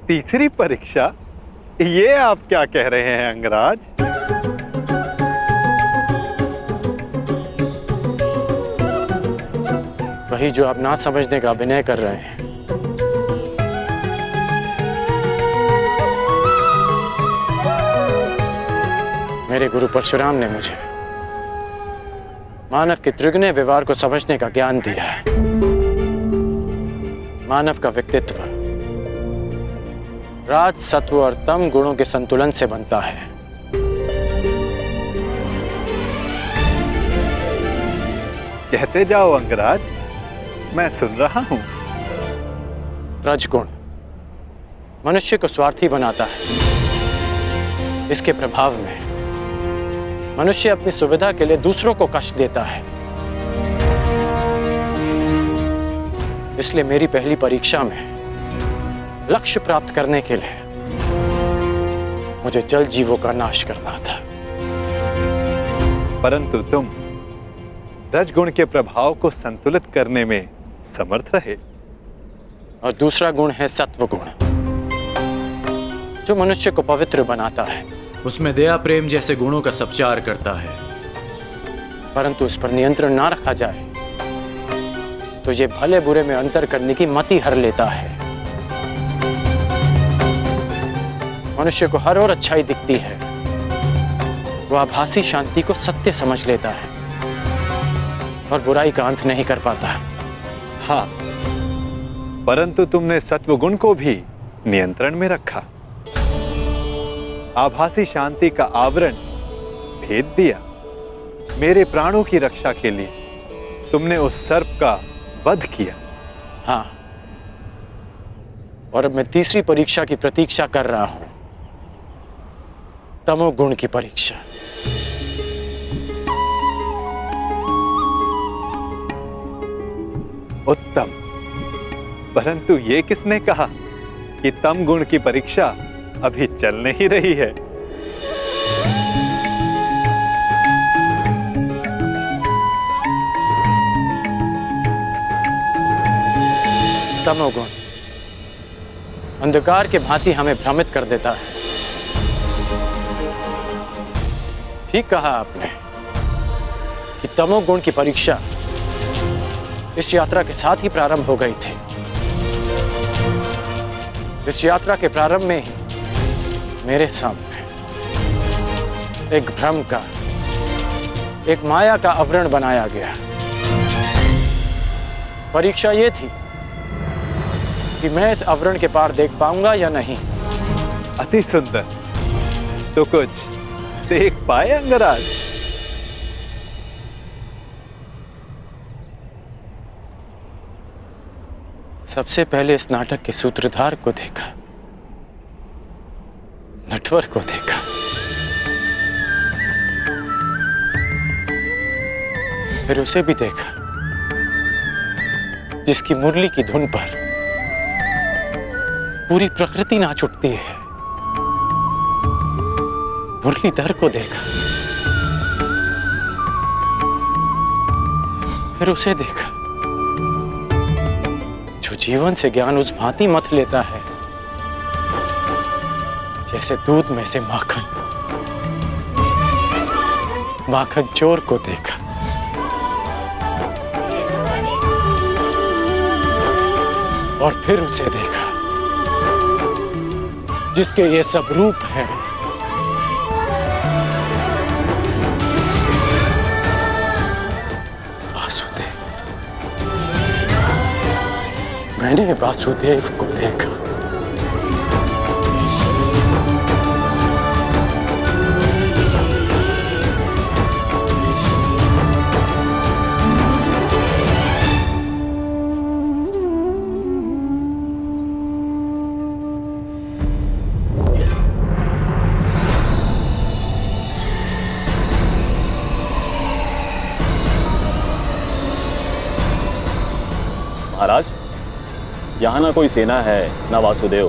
तीसरी परीक्षा? ये आप क्या कह रहे हैं अंगराज? वही जो आप ना समझने का अभिनय कर रहे हैं। मेरे गुरु परशुराम ने मुझे मानव के त्रिगुणीय व्यवहार को समझने का ज्ञान दिया है। मानव का व्यक्तित्व राज, सत्व और तम गुणों के संतुलन से बनता है। कहते जाओ अंगराज, मैं सुन रहा हूं। रजगुण मनुष्य को स्वार्थी बनाता है। इसके प्रभाव में मनुष्य अपनी सुविधा के लिए दूसरों को कष्ट देता है। इसलिए मेरी पहली परीक्षा में लक्ष्य प्राप्त करने के लिए मुझे जल जीवों का नाश करना था। परंतु तुम रजगुण के प्रभाव को संतुलित करने में समर्थ रहे। और दूसरा गुण है सत्व गुण, जो मनुष्य को पवित्र बनाता है। उसमें दया, प्रेम जैसे गुणों का संचार करता है। परंतु उस पर नियंत्रण ना रखा जाए तो ये भले बुरे में अंतर करने की मति हर लेता है। मनुष्य को हर ओर अच्छाई दिखती है, वो आभासी शांति को सत्य समझ लेता है और बुराई का अंत नहीं कर पाता। हाँ, परंतु तुमने सत्वगुण को भी नियंत्रण में रखा। आभासी शांति का आवरण भेद दिया। मेरे प्राणों की रक्षा के लिए तुमने उस सर्प का वध किया। हाँ, और अब मैं तीसरी परीक्षा की प्रतीक्षा कर रहा हूं, तमोगुण की परीक्षा। उत्तम, परंतु ये किसने कहा कि तम गुण की परीक्षा अभी चल नहीं रही है? तमोगुण अंधकार के भांति हमें भ्रमित कर देता है। ठीक कहा आपने कि तमोगुण की परीक्षा इस यात्रा के साथ ही प्रारंभ हो गई थी। इस यात्रा के प्रारंभ में ही मेरे सामने एक भ्रम का, एक माया का आवरण बनाया गया। परीक्षा यह थी कि मैं इस आवरण के पार देख पाऊंगा या नहीं। अति सुंदर। तो कुछ देख पाए अंगराज? सबसे पहले इस नाटक के सूत्रधार को देखा, नटवर को देखा। फिर उसे भी देखा जिसकी मुरली की धुन पर पूरी प्रकृति नाच उठती है। मुरलीधर को देखा, फिर उसे देखा जो जीवन से ज्ञान उस भांति मथ लेता है जैसे दूध में से माखन। माखन चोर को देखा, और फिर उसे देखा जिसके ये सब रूप हैं। वासुदेव। मैंने वासुदेव को देखा। महाराज, यहाँ ना कोई सेना है ना वासुदेव।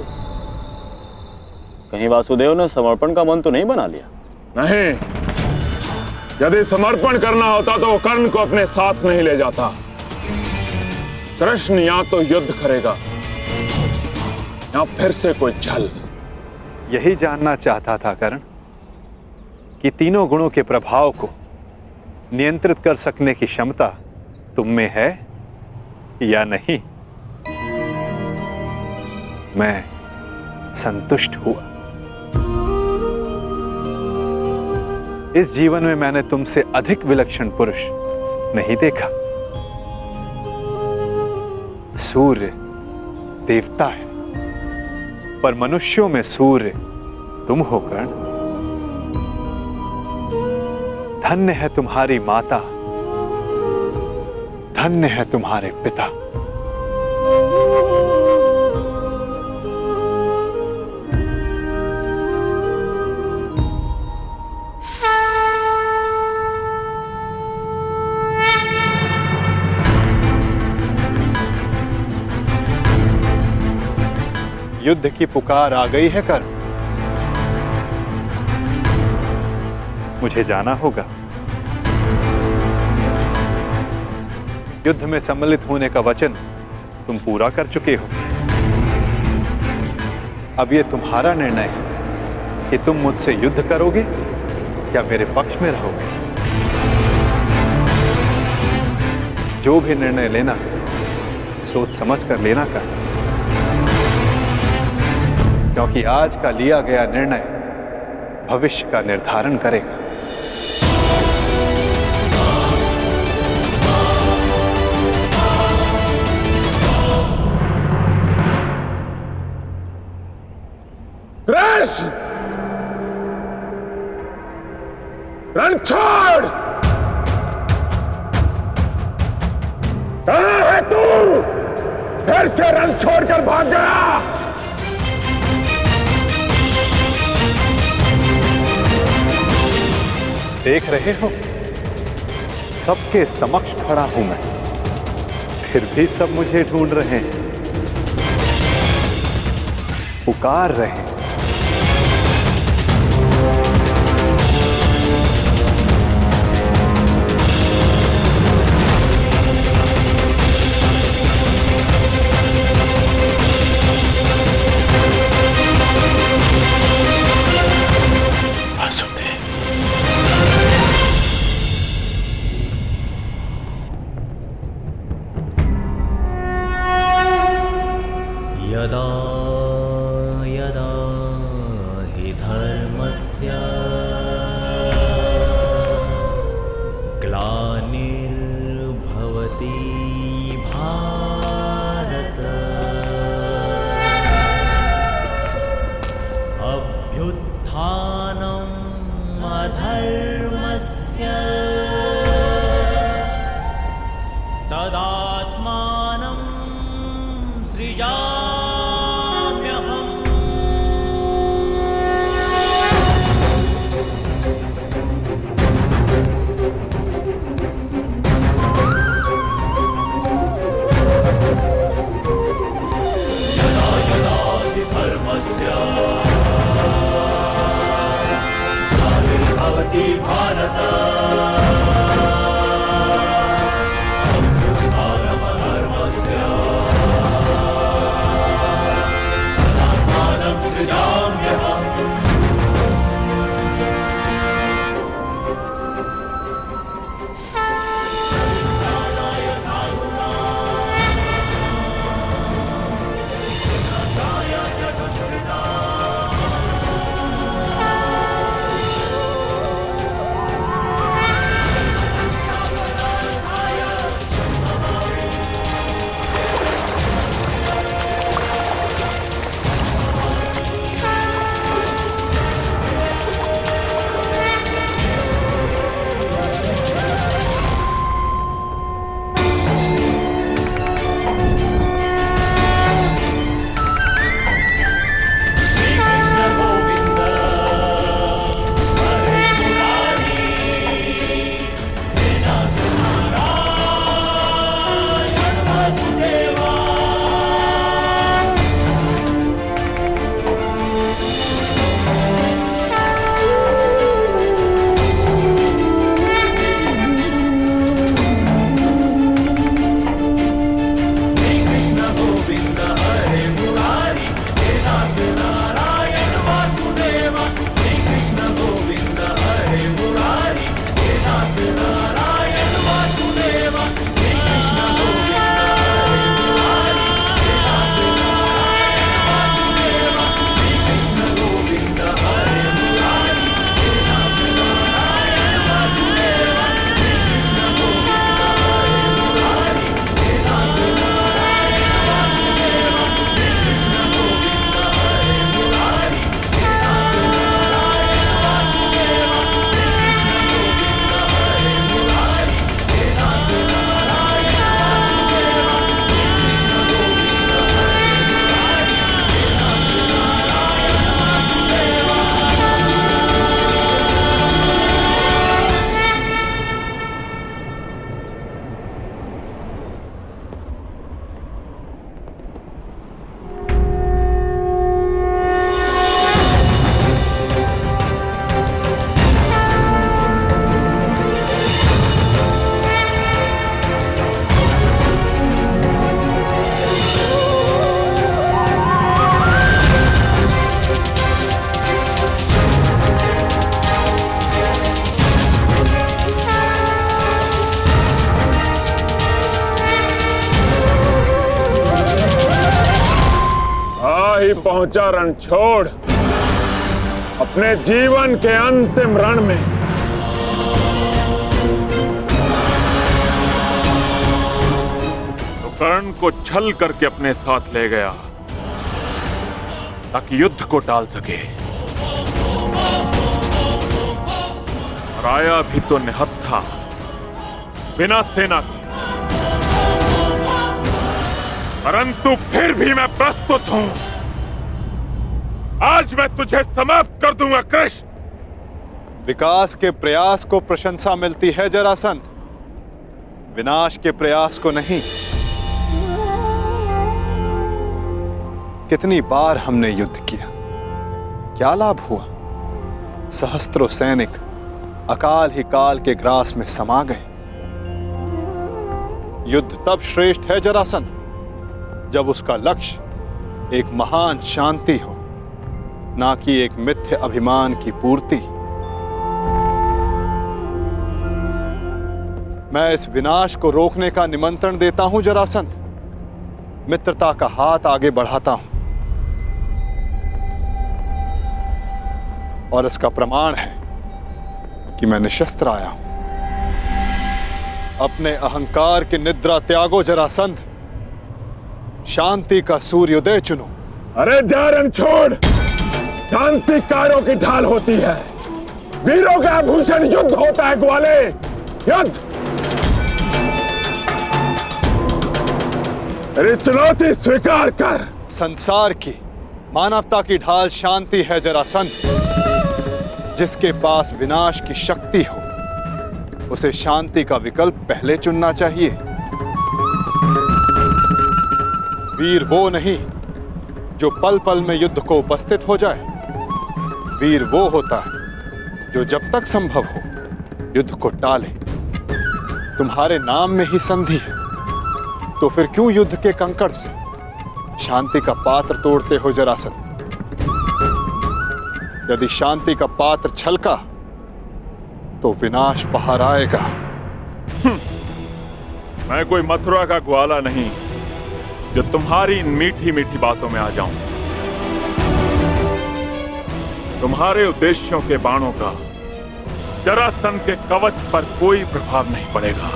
कहीं वासुदेव ने समर्पण का मन तो नहीं बना लिया? नहीं, यदि समर्पण करना होता तो वो कर्ण को अपने साथ नहीं ले जाता। कृष्ण या तो युद्ध करेगा या फिर से कोई छल? यही जानना चाहता था कर्ण कि तीनों गुणों के प्रभाव को नियंत्रित कर सकने की क्षमता तुम में है या नहीं। मैं संतुष्ट हुआ। इस जीवन में मैंने तुमसे अधिक विलक्षण पुरुष नहीं देखा। सूर्य देवता है, पर मनुष्यों में सूर्य तुम हो कर्ण। धन्य है तुम्हारी माता, धन्य है तुम्हारे पिता। युद्ध की पुकार आ गई है कर्ण। मुझे जाना होगा। युद्ध में सम्मिलित होने का वचन तुम पूरा कर चुके हो। अब यह तुम्हारा निर्णय है कि तुम मुझसे युद्ध करोगे या मेरे पक्ष में रहोगे। जो भी निर्णय लेना सोच समझ कर लेना कर, क्योंकि आज का लिया गया निर्णय भविष्य का निर्धारण करेगा। कृष्ण, रण छोड़। कहां है तू? फिर से रण छोड़कर भाग गया। देख रहे हो, सबके समक्ष खड़ा हूं मैं, फिर भी सब मुझे ढूंढ रहे हैं, पुकार रहे हैं। यदा यदा हि धर्मस्य ग्लानिर्भवति भारत अभ्युत्थानम् अधर्मस्य तदात्मानं सृजाम्यहम्। यदा यदा हि धर्मस्य ग्लानिर्भवति भारत ही पहुंचा रणछोड़ अपने जीवन के अंतिम रण में। तो कर्ण को छल करके अपने साथ ले गया ताकि युद्ध को टाल सके, और आया भी तो निहत्था बिना सेना के। परंतु फिर भी मैं प्रस्तुत हूं। आज मैं तुझे समाप्त कर दूंगा कृष्ण। विकास के प्रयास को प्रशंसा मिलती है जरासंध, विनाश के प्रयास को नहीं। कितनी बार हमने युद्ध किया, क्या लाभ हुआ? सहस्त्रों सैनिक अकाल ही काल के ग्रास में समा गए। युद्ध तब श्रेष्ठ है जरासंध जब उसका लक्ष्य एक महान शांति हो, ना कि एक मिथ्य अभिमान की पूर्ति। मैं इस विनाश को रोकने का निमंत्रण देता हूं जरासंध, मित्रता का हाथ आगे बढ़ाता हूं, और इसका प्रमाण है कि मैं निशस्त्र आया हूं। अपने अहंकार की निद्रा त्यागो जरासंध, शांति का सूर्योदय चुनो। अरे जा रणछोड़, शांति कायरों की ढाल होती है, वीरों का आभूषण युद्ध होता है ग्वाले, युद्ध। अरे चुनौती स्वीकार कर। संसार की मानवता की ढाल शांति है जरासंध। जिसके पास विनाश की शक्ति हो उसे शांति का विकल्प पहले चुनना चाहिए। वीर वो नहीं जो पल पल में युद्ध को उपस्थित हो जाए, वीर वो होता है जो जब तक संभव हो युद्ध को टाले। तुम्हारे नाम में ही संधि है, तो फिर क्यों युद्ध के कंकड़ से शांति का पात्र तोड़ते हो जरासंध? यदि शांति का पात्र छलका तो विनाश पहाड़ आएगा। मैं कोई मथुरा का ग्वाला नहीं जो तुम्हारी इन मीठी मीठी बातों में आ जाऊं। तुम्हारे उद्देश्यों के बाणों का जरासंध के कवच पर कोई प्रभाव नहीं पड़ेगा।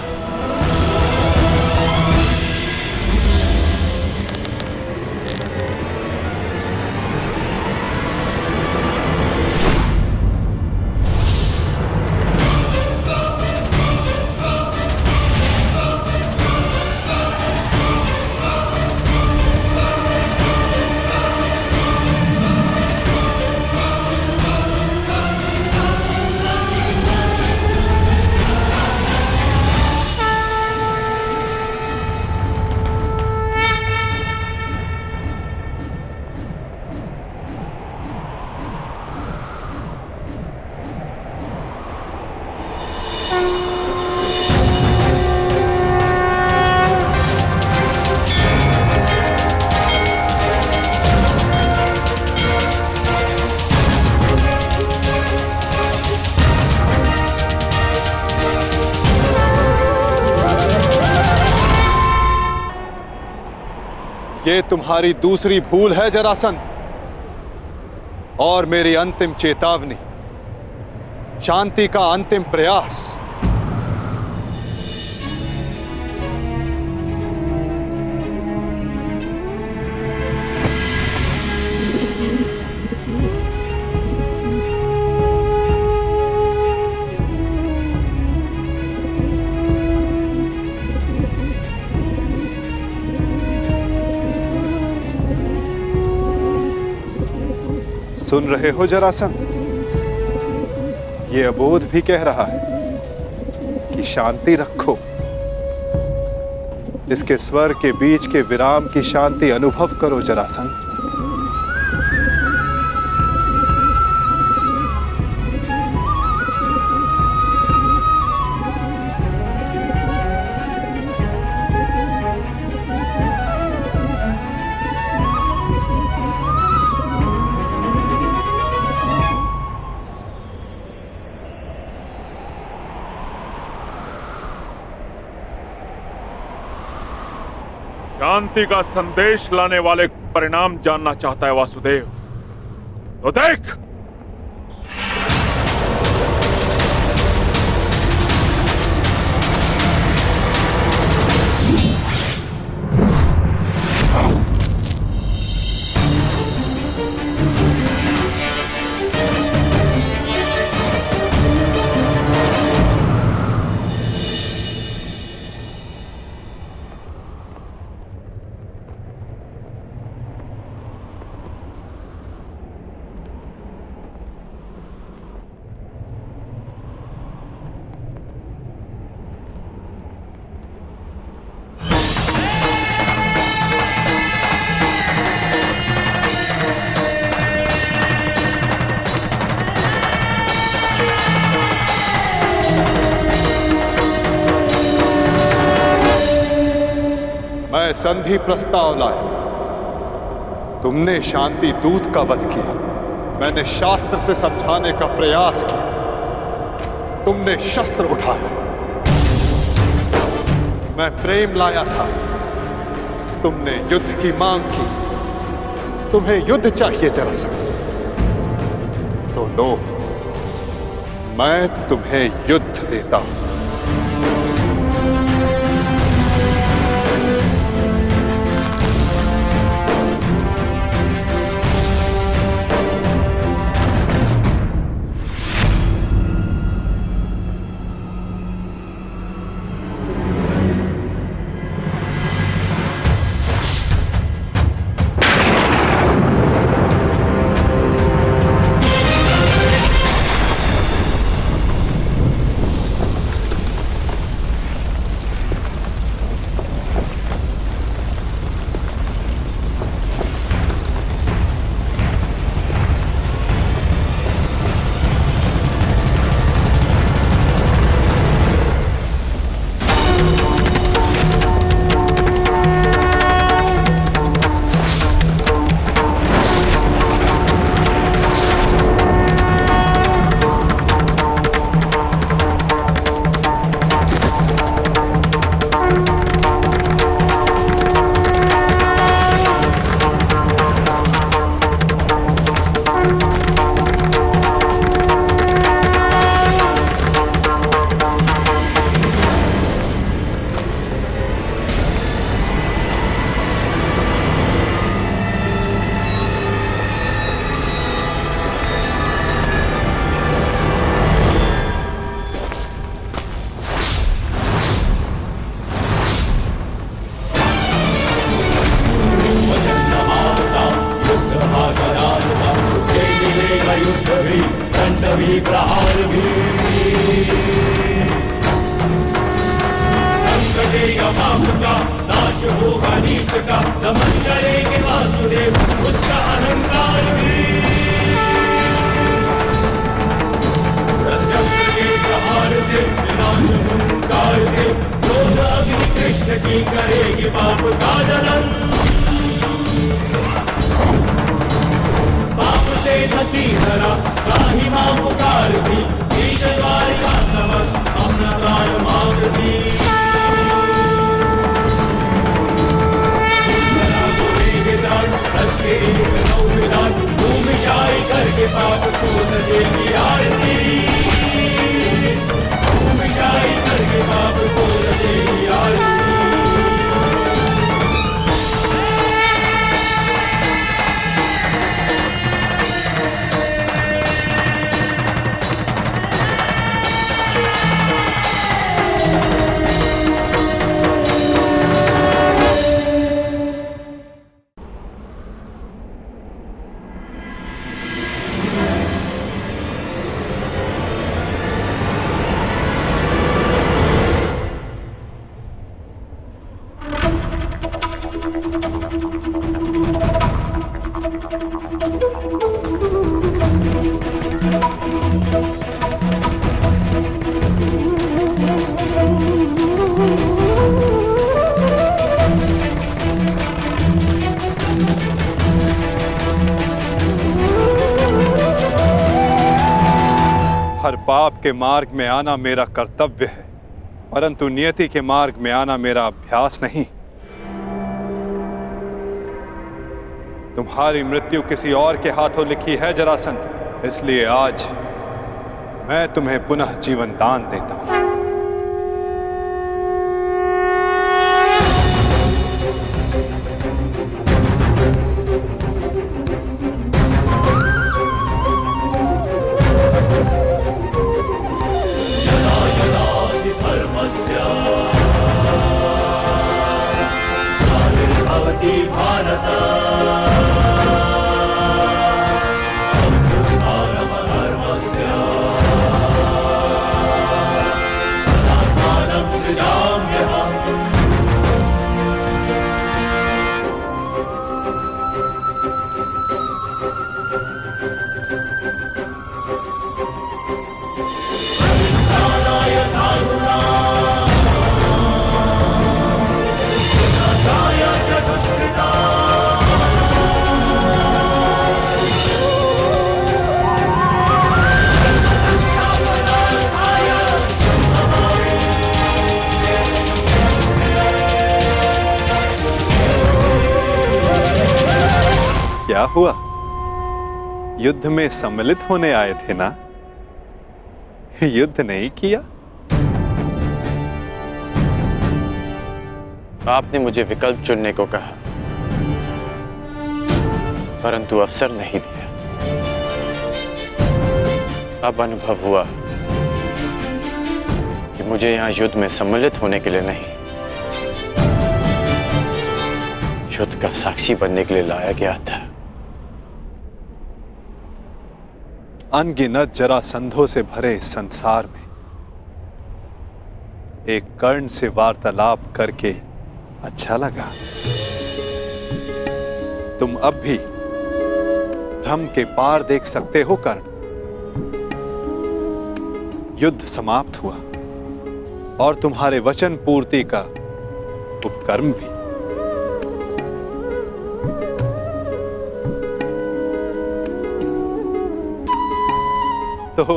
ये तुम्हारी दूसरी भूल है जरासंध, और मेरी अंतिम चेतावनी, शांति का अंतिम प्रयास। सुन रहे हो जरासंध? ये अबोध भी कह रहा है कि शांति रखो। इसके स्वर के बीच के विराम की शांति अनुभव करो जरासंध। शांति का संदेश लाने वाले परिणाम जानना चाहता है वासुदेव, तो देख। मैं संधि प्रस्ताव लाया। तुमने शांति दूत का वध किया, मैंने शास्त्र से समझाने का प्रयास किया, तुमने शस्त्र उठाया। मैं प्रेम लाया था, तुमने युद्ध की मांग की। तुम्हें युद्ध चाहिए जरासंध, तो लो, मैं तुम्हें युद्ध देता हूं। हर पाप के मार्ग में आना मेरा कर्तव्य है, परंतु नियति के मार्ग में आना मेरा अभ्यास नहीं। तुम्हारी मृत्यु किसी और के हाथों लिखी है जरासंध, इसलिए आज मैं तुम्हें पुनः जीवन दान देता हूं। धर्मस्य ग्लानिर्भवति भारत अभ्युत्थानमधर्मस्य तदात्मानं सृजाम्यहम्। परित्राणाय साधूनां विनाशाय च दुष्कृताम्। क्या हुआ? युद्ध में सम्मिलित होने आए थे ना? युद्ध नहीं किया? आपने मुझे विकल्प चुनने को कहा, परंतु अवसर नहीं दिया। अब अनुभव हुआ कि मुझे यहां युद्ध में सम्मिलित होने के लिए नहीं, युद्ध का साक्षी बनने के लिए लाया गया था। अनगिनत जरासंधों से भरे इस संसार में एक कर्ण से वार्तालाप करके अच्छा लगा। तुम अब भी भ्रम के पार देख सकते हो कर्ण। युद्ध समाप्त हुआ और तुम्हारे वचन पूर्ति का उपकर्म भी। तो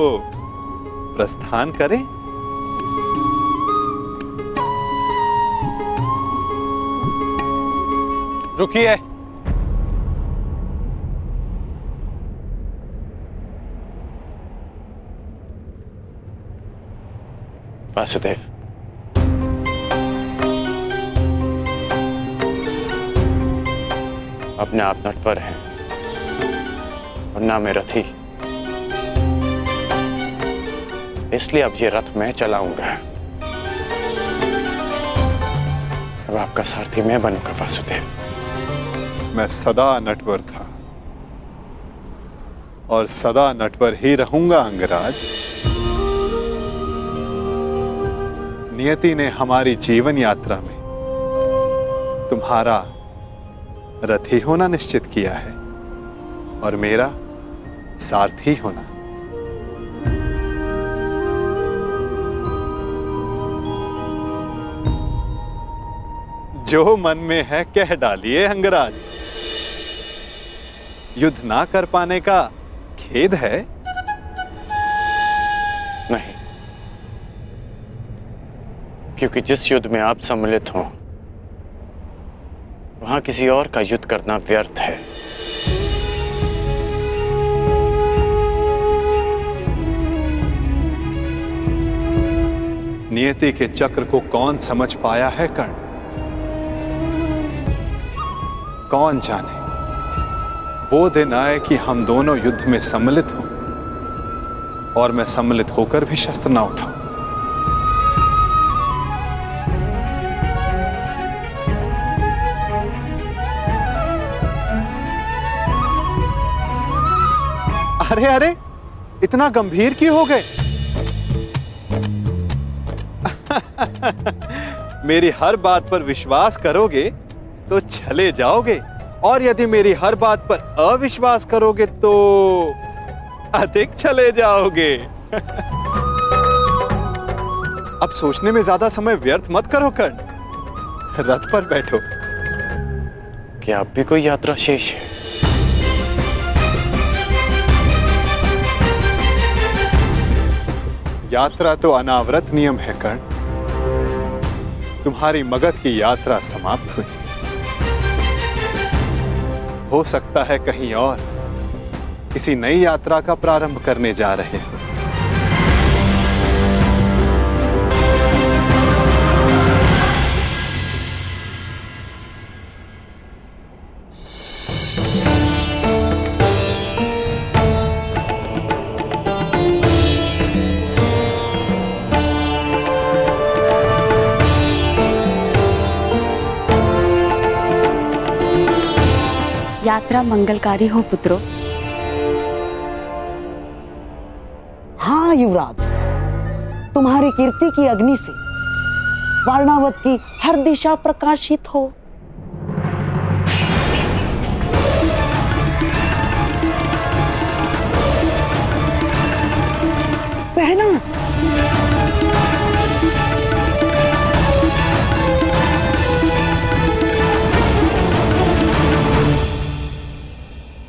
प्रस्थान करें? रुकिए। वासुदेव, अपने आप नटवर हैं और ना मैं रथी, इसलिए अब ये रथ मैं चलाऊंगा। अब आपका सारथी मैं बनूंगा वासुदेव। मैं सदा नटवर था और सदा नटवर ही रहूंगा अंगराज। नियति ने हमारी जीवन यात्रा में तुम्हारा रथी होना निश्चित किया है और मेरा सारथी होना। जो मन में है कह डालिए अंगराज। युद्ध ना कर पाने का खेद है? नहीं, क्योंकि जिस युद्ध में आप सम्मिलित हो वहां किसी और का युद्ध करना व्यर्थ है। नियति के चक्र को कौन समझ पाया है कर्ण? कौन जाने वो दिन आए कि हम दोनों युद्ध में सम्मिलित हों और मैं सम्मिलित होकर भी शस्त्र ना उठाऊं। अरे अरे, इतना गंभीर क्यों हो गए? मेरी हर बात पर विश्वास करोगे तो चले जाओगे, और यदि मेरी हर बात पर अविश्वास करोगे तो अधिक चले जाओगे। अब सोचने में ज्यादा समय व्यर्थ मत करो कर्ण, रथ पर बैठो। क्या अब भी कोई यात्रा शेष है? यात्रा तो अनावृत नियम है कर्ण। तुम्हारी मगध की यात्रा समाप्त हुई, हो सकता है कहीं और किसी नई यात्रा का प्रारंभ करने जा रहे हो। यात्रा मंगलकारी हो पुत्रों। हाँ युवराज, तुम्हारी कीर्ति की अग्नि से वारणावत की हर दिशा प्रकाशित हो। बहना,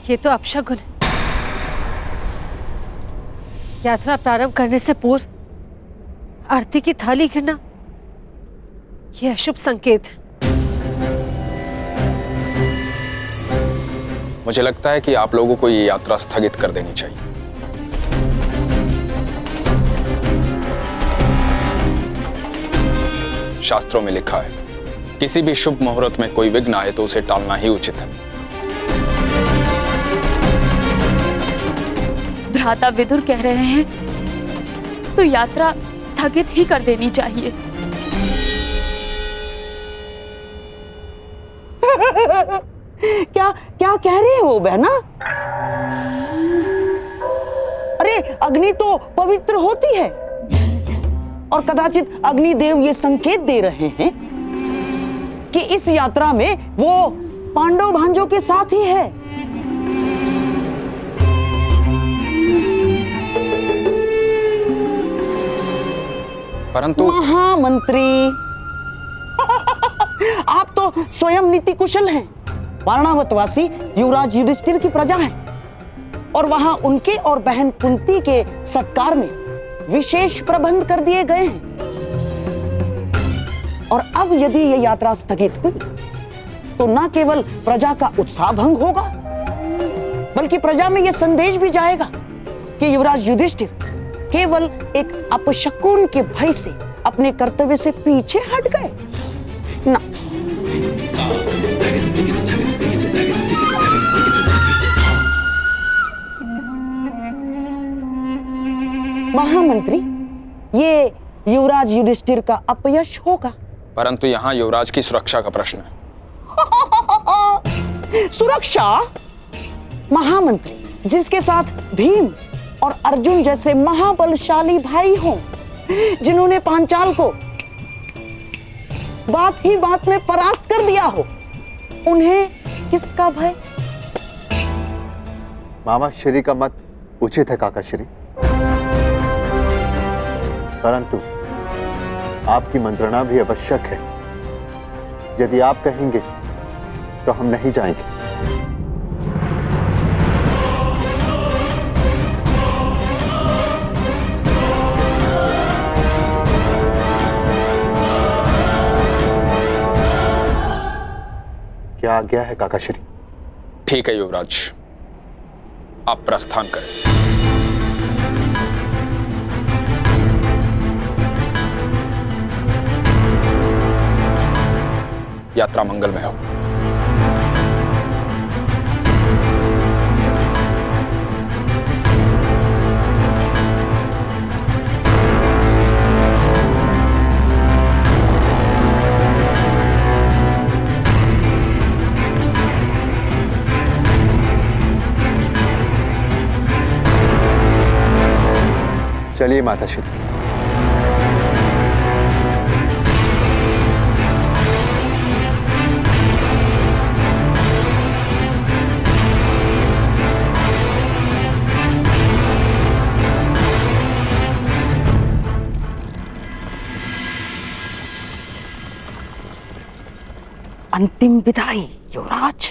ये तो अपशगुन है। यात्रा प्रारंभ करने से पूर्व आरती की थाली गिरना, यह अशुभ संकेत है। मुझे लगता है कि आप लोगों को ये यात्रा स्थगित कर देनी चाहिए। शास्त्रों में लिखा है, किसी भी शुभ मुहूर्त में कोई विघ्न आए तो उसे टालना ही उचित है। भ्राता विदुर कह रहे हैं तो यात्रा स्थगित ही कर देनी चाहिए। क्या क्या कह रहे हो बहना? अरे अग्नि तो पवित्र होती है और कदाचित अग्निदेव ये संकेत दे रहे हैं कि इस यात्रा में वो पांडव भांजों के साथ ही है। परंतु महामंत्री, आप तो स्वयं नीति कुशल हैं। वारणावतवासी युवराज युधिष्ठिर की प्रजा है और वहां उनके और बहन कुंती के सत्कार में विशेष प्रबंध कर दिए गए हैं। और अब यदि यह यात्रा स्थगित हुई तो न केवल प्रजा का उत्साह भंग होगा, बल्कि प्रजा में यह संदेश भी जाएगा कि युवराज युधिष्ठिर केवल एक अपशकुन के भय से अपने कर्तव्य से पीछे हट गए ना। महामंत्री, ये युवराज युधिष्ठिर का अपयश होगा। परंतु यहाँ युवराज की सुरक्षा का प्रश्न है। सुरक्षा? महामंत्री, जिसके साथ भीम और अर्जुन जैसे महाबलशाली भाई हों, जिन्होंने पांचाल को बात ही बात में परास्त कर दिया हो, उन्हें किसका भय? मामा श्री का मत उचित है काका श्री, परंतु आपकी मंत्रणा भी आवश्यक है। यदि आप कहेंगे तो हम नहीं जाएंगे। क्या आज्ञा है काका श्री? ठीक है युवराज, आप प्रस्थान करें। यात्रा मंगलमय हो। चलिए माता श्री। अंतिम विदाई युवराज,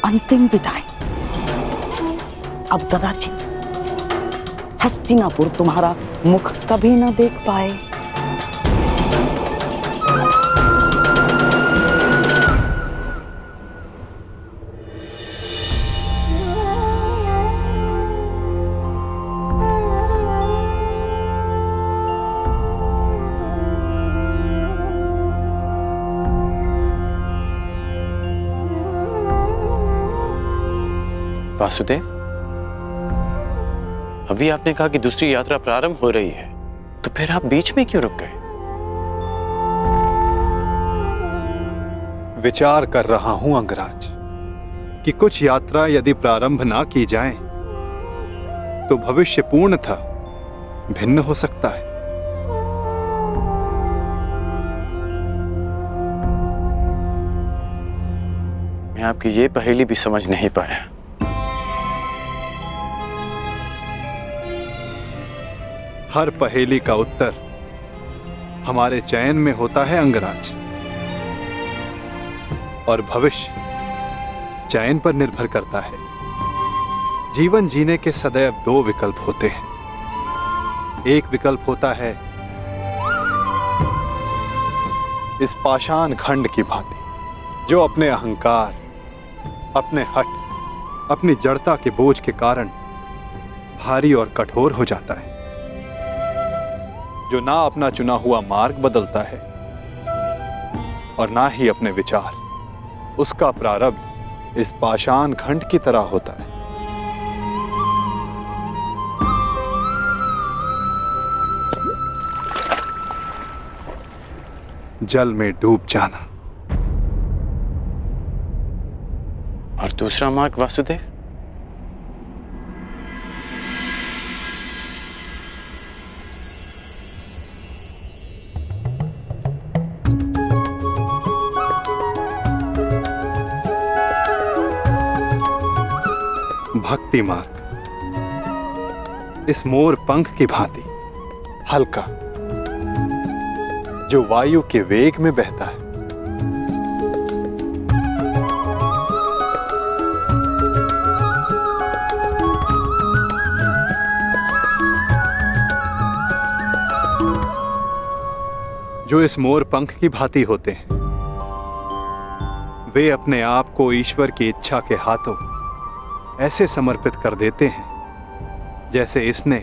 अंतिम विदाई। अब कदाचित हस्तिनापुर तुम्हारा मुख कभी न देख पाए। वासुदेव, अभी आपने कहा कि दूसरी यात्रा प्रारंभ हो रही है, तो फिर आप बीच में क्यों रुक गए? विचार कर रहा हूं अंगराज कि कुछ यात्रा यदि प्रारंभ ना की जाए तो भविष्य पूर्णतः भिन्न हो सकता है। मैं आपकी ये पहेली भी समझ नहीं पाया। हर पहेली का उत्तर हमारे चयन में होता है अंगराज, और भविष्य चयन पर निर्भर करता है। जीवन जीने के सदैव दो विकल्प होते हैं। एक विकल्प होता है इस पाषाण खंड की भांति, जो अपने अहंकार, अपने हठ, अपनी जड़ता के बोझ के कारण भारी और कठोर हो जाता है, जो ना अपना चुना हुआ मार्ग बदलता है और ना ही अपने विचार। उसका प्रारब्ध इस पाषाण खंड की तरह होता है। जल में डूब जाना। और दूसरा मार्ग वासुदेव? भक्ति मार्ग, इस मोर पंख की भांति हल्का, जो वायु के वेग में बहता है। जो इस मोर पंख की भांति होते हैं, वे अपने आप को ईश्वर की इच्छा के हाथों ऐसे समर्पित कर देते हैं जैसे इसने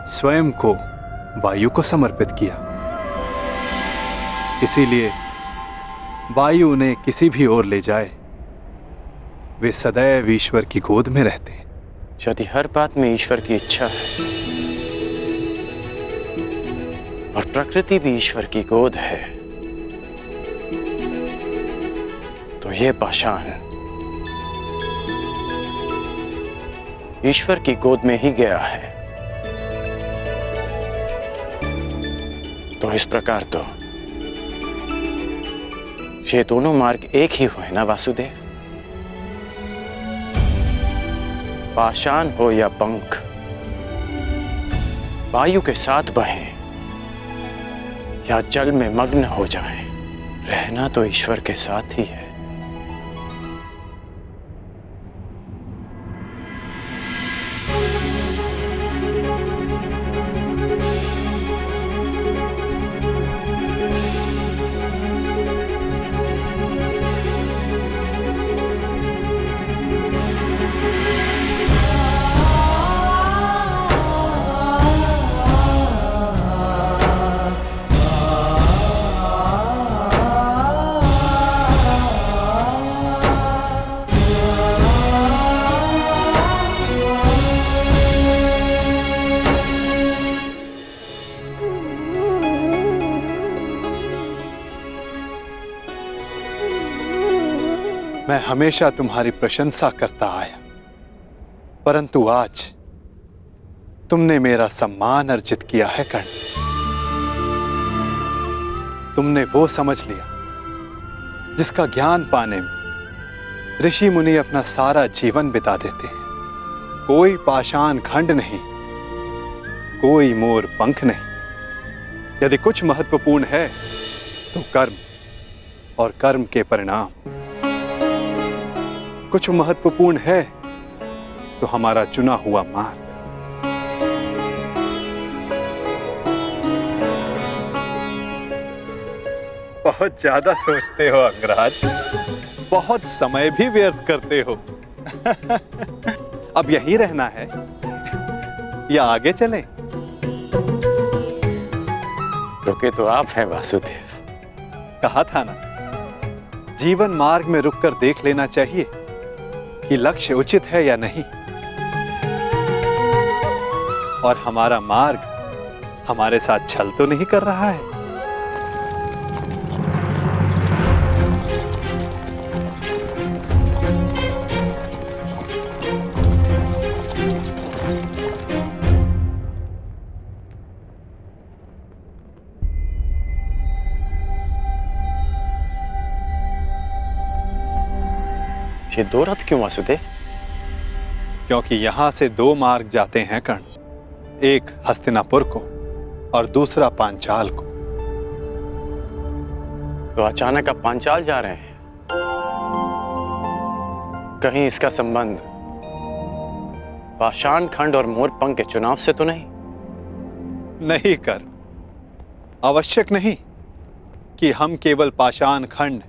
स्वयं को वायु को समर्पित किया। इसीलिए वायु उन्हें किसी भी ओर ले जाए, वे सदैव ईश्वर की गोद में रहते हैं। यदि हर बात में ईश्वर की इच्छा है और प्रकृति भी ईश्वर की गोद है, तो ये पाषाण ईश्वर की गोद में ही गया है। तो इस प्रकार तो ये दोनों मार्ग एक ही हुए ना वासुदेव? पाषाण हो या पंख, वायु के साथ बहें या जल में मग्न हो जाएं, रहना तो ईश्वर के साथ ही है। मैं हमेशा तुम्हारी प्रशंसा करता आया, परंतु आज तुमने मेरा सम्मान अर्जित किया है कर्ण। तुमने वो समझ लिया जिसका ज्ञान पाने में ऋषि मुनि अपना सारा जीवन बिता देते हैं। कोई पाषाण खंड नहीं, कोई मोर पंख नहीं। यदि कुछ महत्वपूर्ण है तो कर्म और कर्म के परिणाम। कुछ महत्वपूर्ण है तो हमारा चुना हुआ मार्ग। बहुत ज्यादा सोचते हो अंगराज, बहुत समय भी व्यर्थ करते हो। अब यहीं रहना है या आगे चलें? रुके तो आप हैं वासुदेव। कहा था ना, जीवन मार्ग में रुककर देख लेना चाहिए कि लक्ष्य उचित है या नहीं, और हमारा मार्ग हमारे साथ छल तो नहीं कर रहा है। ये दो रथ क्यों वासुदेव? क्योंकि यहां से दो मार्ग जाते हैं कर्ण, एक हस्तिनापुर को और दूसरा पांचाल को। तो अचानक आप पांचाल जा रहे हैं? कहीं इसका संबंध पाषाण खंड और मोरपंख के चुनाव से तो नहीं? नहीं कर, आवश्यक नहीं कि हम केवल पाषाण खंड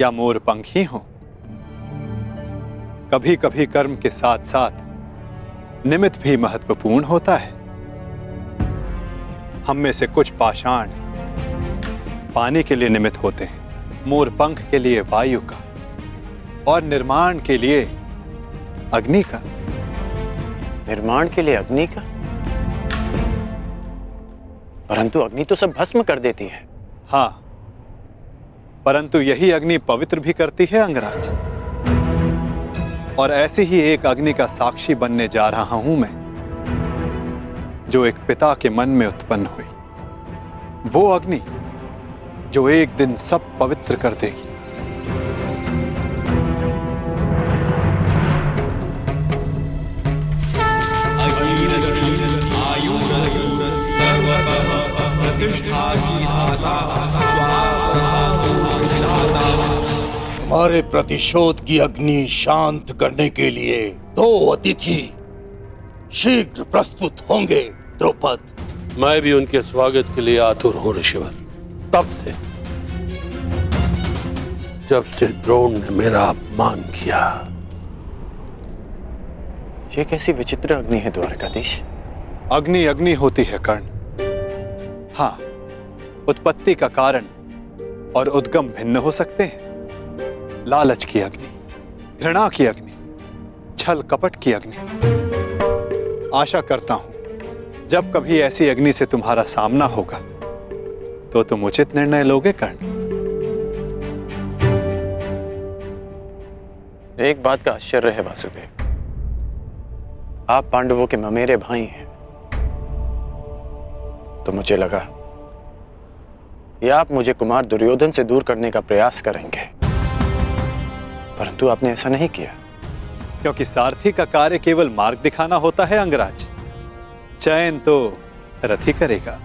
या मोरपंख ही हों। कभी कभी कर्म के साथ साथ निमित्त भी महत्वपूर्ण होता है। हम में से कुछ पाषाण पानी के लिए निमित्त होते हैं, मोरपंख के लिए वायु का, और निर्माण के लिए अग्नि का। निर्माण के लिए अग्नि का? परंतु अग्नि तो सब भस्म कर देती है। हाँ, परंतु यही अग्नि पवित्र भी करती है अंगराज। और ऐसी ही एक अग्नि का साक्षी बनने जा रहा हूं मैं, जो एक पिता के मन में उत्पन्न हुई। वो अग्नि जो एक दिन सब पवित्र कर देगी। हमारे प्रतिशोध की अग्नि शांत करने के लिए दो अतिथि शीघ्र प्रस्तुत होंगे द्रौपद। मैं भी उनके स्वागत के लिए आतुर हूं ऋषिवर। तब से जब से द्रोण ने मेरा अपमान किया। ये कैसी विचित्र अग्नि है द्वारकाधीश? अग्नि अग्नि होती है कर्ण। हाँ, उत्पत्ति का कारण और उद्गम भिन्न हो सकते हैं। लालच की अग्नि, घृणा की अग्नि, छल कपट की अग्नि। आशा करता हूं जब कभी ऐसी अग्नि से तुम्हारा सामना होगा तो तुम उचित निर्णय लोगे कर्ण। एक बात का आश्चर्य है वासुदेव, आप पांडवों के ममेरे भाई हैं, तो मुझे लगा कि आप मुझे कुमार दुर्योधन से दूर करने का प्रयास करेंगे, परंतु आपने ऐसा नहीं किया। क्योंकि सारथी का कार्य केवल मार्ग दिखाना होता है अंगराज, चयन तो रथ ही करेगा।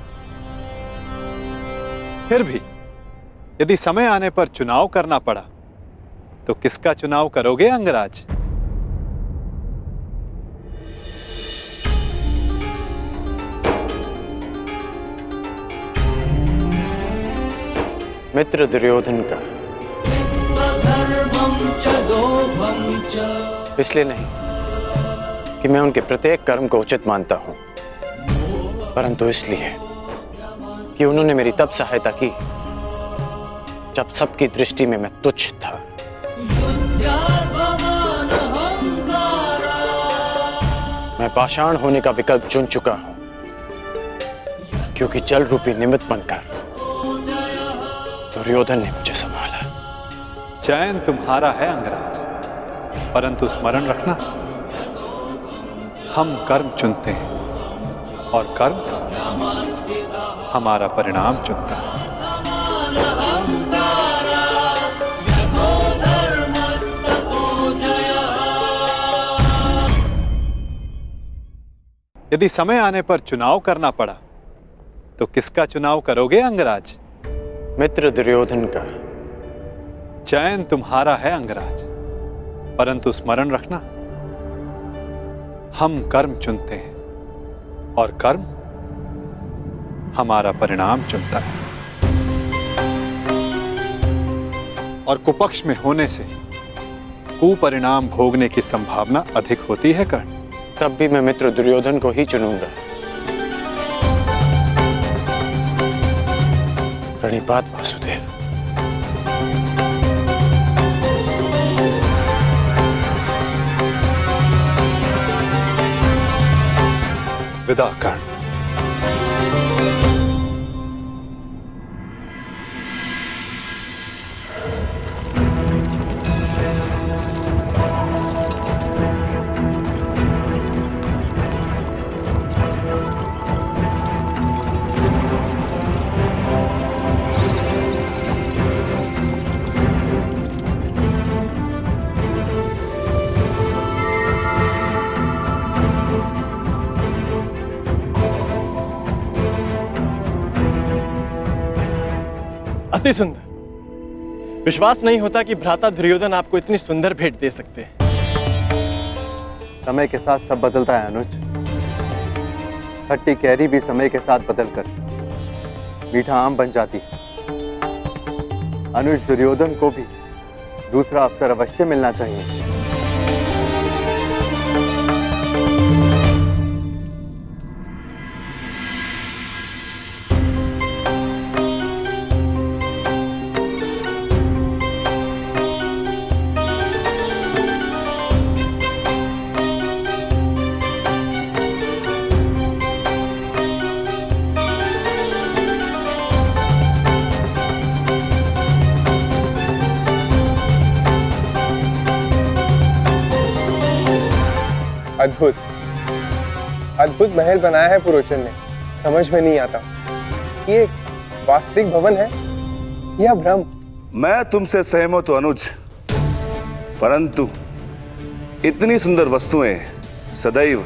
फिर भी यदि समय आने पर चुनाव करना पड़ा तो किसका चुनाव करोगे अंगराज? मित्र दुर्योधन का। इसलिए नहीं कि मैं उनके प्रत्येक कर्म को उचित मानता हूं, परंतु इसलिए कि उन्होंने मेरी तब सहायता की जब सबकी दृष्टि में मैं तुच्छ था। मैं पाषाण होने का विकल्प चुन चुका हूं, क्योंकि जल रूपी निमित्त बनकर दुर्योधन ने मुझे संभाला। चयन तुम्हारा है अंगराज, परंतु स्मरण रखना, हम कर्म चुनते हैं और कर्म हमारा परिणाम चुनता है। यदि समय आने पर चुनाव करना पड़ा तो किसका चुनाव करोगे अंगराज? मित्र दुर्योधन का। चयन तुम्हारा है अंगराज, परंतु स्मरण रखना, हम कर्म चुनते हैं और कर्म हमारा परिणाम चुनता है। और कुपक्ष में होने से कुपरिणाम भोगने की संभावना अधिक होती है कर्ण। तब भी मैं मित्र दुर्योधन को ही चुनूंगा। प्रणिपात वासुदेव। विदा कर्ण। अति सुंदर। विश्वास नहीं होता कि भ्राता दुर्योधन आपको इतनी सुंदर भेंट दे सकते हैं। समय के साथ सब बदलता है अनुज। खट्टी कैरी भी समय के साथ बदलकर मीठा आम बन जाती है। अनुज, दुर्योधन को भी दूसरा अवसर अवश्य मिलना चाहिए। अद्भुत अद्भुत महल बनाया है पुरोचन ने। समझ में नहीं आता ये वास्तविक भवन है या भ्रम। मैं तुमसे सहमत हूं अनुज, परंतु इतनी सुंदर वस्तुएं सदैव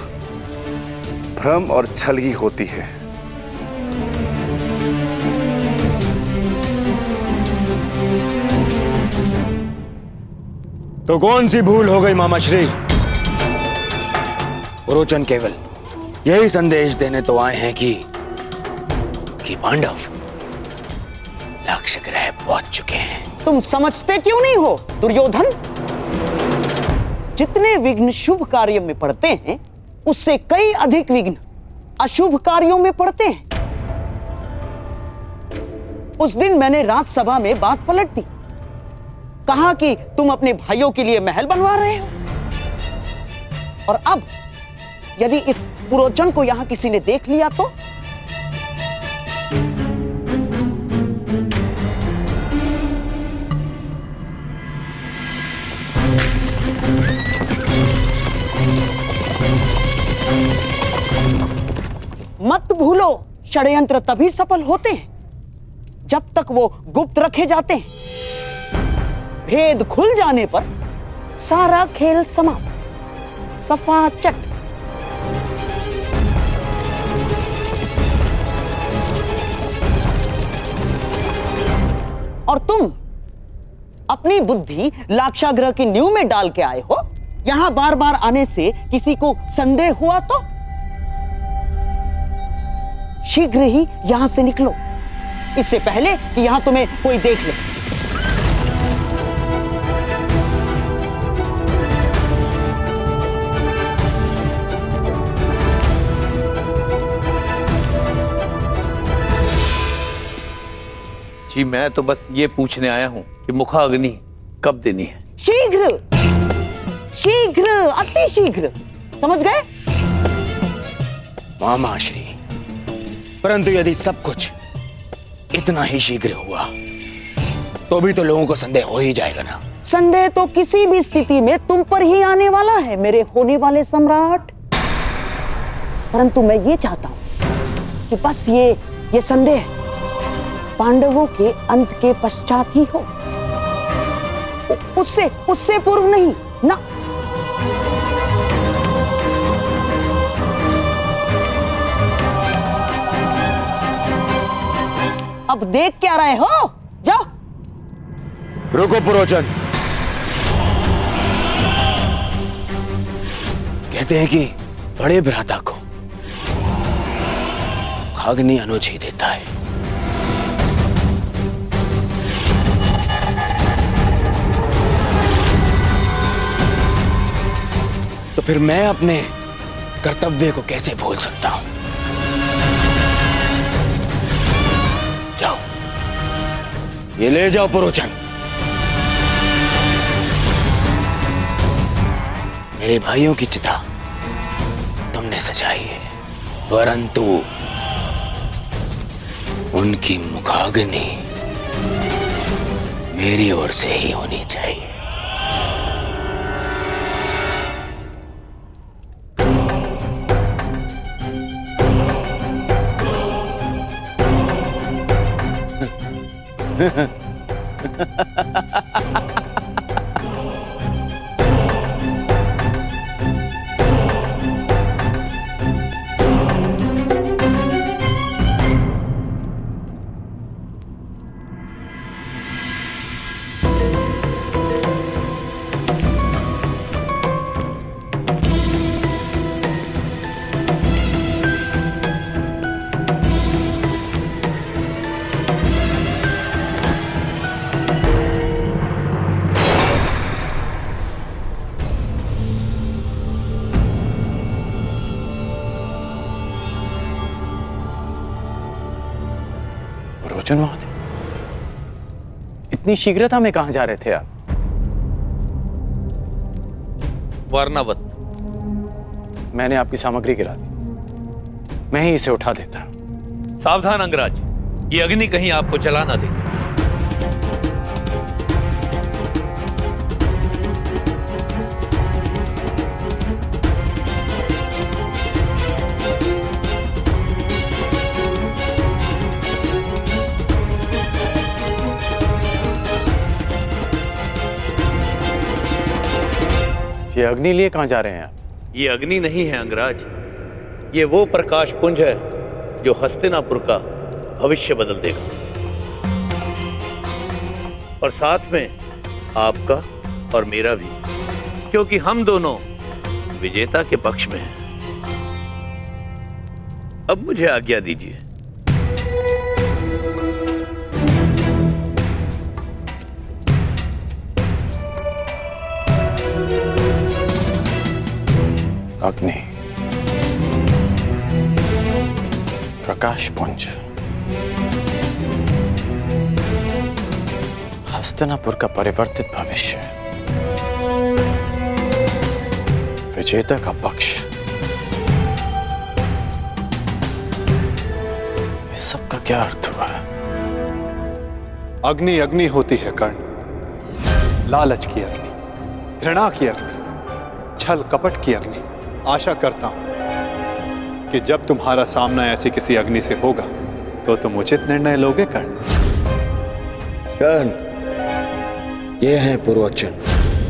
भ्रम और छल ही होती है। तो कौन सी भूल हो गई मामाश्री? पुरोचन केवल यही संदेश देने तो आए हैं कि पांडव लक्ष्य ग्रह पहुंच चुके हैं। तुम समझते क्यों नहीं हो दुर्योधन? जितने विघ्न शुभ कार्य में पड़ते हैं उससे कई अधिक विघ्न अशुभ कार्यों में पड़ते हैं। उस दिन मैंने राजसभा में बात पलट दी। कहा कि तुम अपने भाइयों के लिए महल बनवा रहे हो, और अब यदि इस पुरोचन को यहां किसी ने देख लिया तो? मत भूलो, षड्यंत्र तभी सफल होते हैं जब तक वो गुप्त रखे जाते हैं। भेद खुल जाने पर सारा खेल समाप्त, सफा चट। और तुम अपनी बुद्धि लाक्षागृह की नींव में डाल के आए हो। यहां बार बार आने से किसी को संदेह हुआ तो शीघ्र ही यहां से निकलो, इससे पहले कि यहां तुम्हें कोई देख ले। जी मैं तो बस ये पूछने आया हूं कि मुखाग्नि कब देनी है? शीघ्र, शीघ्र, अति शीघ्र। समझ गए? मामाश्री, परंतु यदि सब कुछ इतना ही शीघ्र हुआ तो भी तो लोगों को संदेह हो ही जाएगा ना। संदेह तो किसी भी स्थिति में तुम पर ही आने वाला है मेरे होने वाले सम्राट। परंतु मैं ये चाहता हूं कि बस ये संदेह पांडवों के अंत के पश्चात ही हो, उससे पूर्व नहीं ना। अब देख क्या रहे हो? जाओ। रुको पुरोचन, कहते हैं कि बड़े भ्राता को मुखाग्नि अनुज ही देता है। तो फिर मैं अपने कर्तव्य को कैसे भूल सकता हूं? जाओ, ये ले जाओ पुरोचन। मेरे भाइयों की चिता तुमने सजाई है, परंतु उनकी मुखाग्नि मेरी ओर से ही होनी चाहिए। रोचन महोदय, इतनी शीघ्रता में कहां जा रहे थे आप? वर्णावत। मैंने आपकी सामग्री गिरा दी, मैं ही इसे उठा देता। सावधान अंगराज, ये अग्नि कहीं आपको जला ना दे। ये अग्नि लिए कहां जा रहे हैं आप? ये अग्नि नहीं है अंगराज, ये वो प्रकाश पुंज है जो हस्तिनापुर का भविष्य बदल देगा, और साथ में आपका और मेरा भी, क्योंकि हम दोनों विजेता के पक्ष में हैं। अब मुझे आज्ञा दीजिए। अग्नि, प्रकाश पुंज, हस्तिनापुर का परिवर्तित भविष्य, विजेता का पक्ष, इस सब का क्या अर्थ हुआ? अग्नि अग्नि होती है कर्ण, लालच की अग्नि, घृणा की अग्नि, छल कपट की अग्नि। आशा करता हूं कि जब तुम्हारा सामना ऐसी किसी अग्नि से होगा तो तुम उचित निर्णय लोगे कर्ण। कर्ण, ये हैं पुरोचन,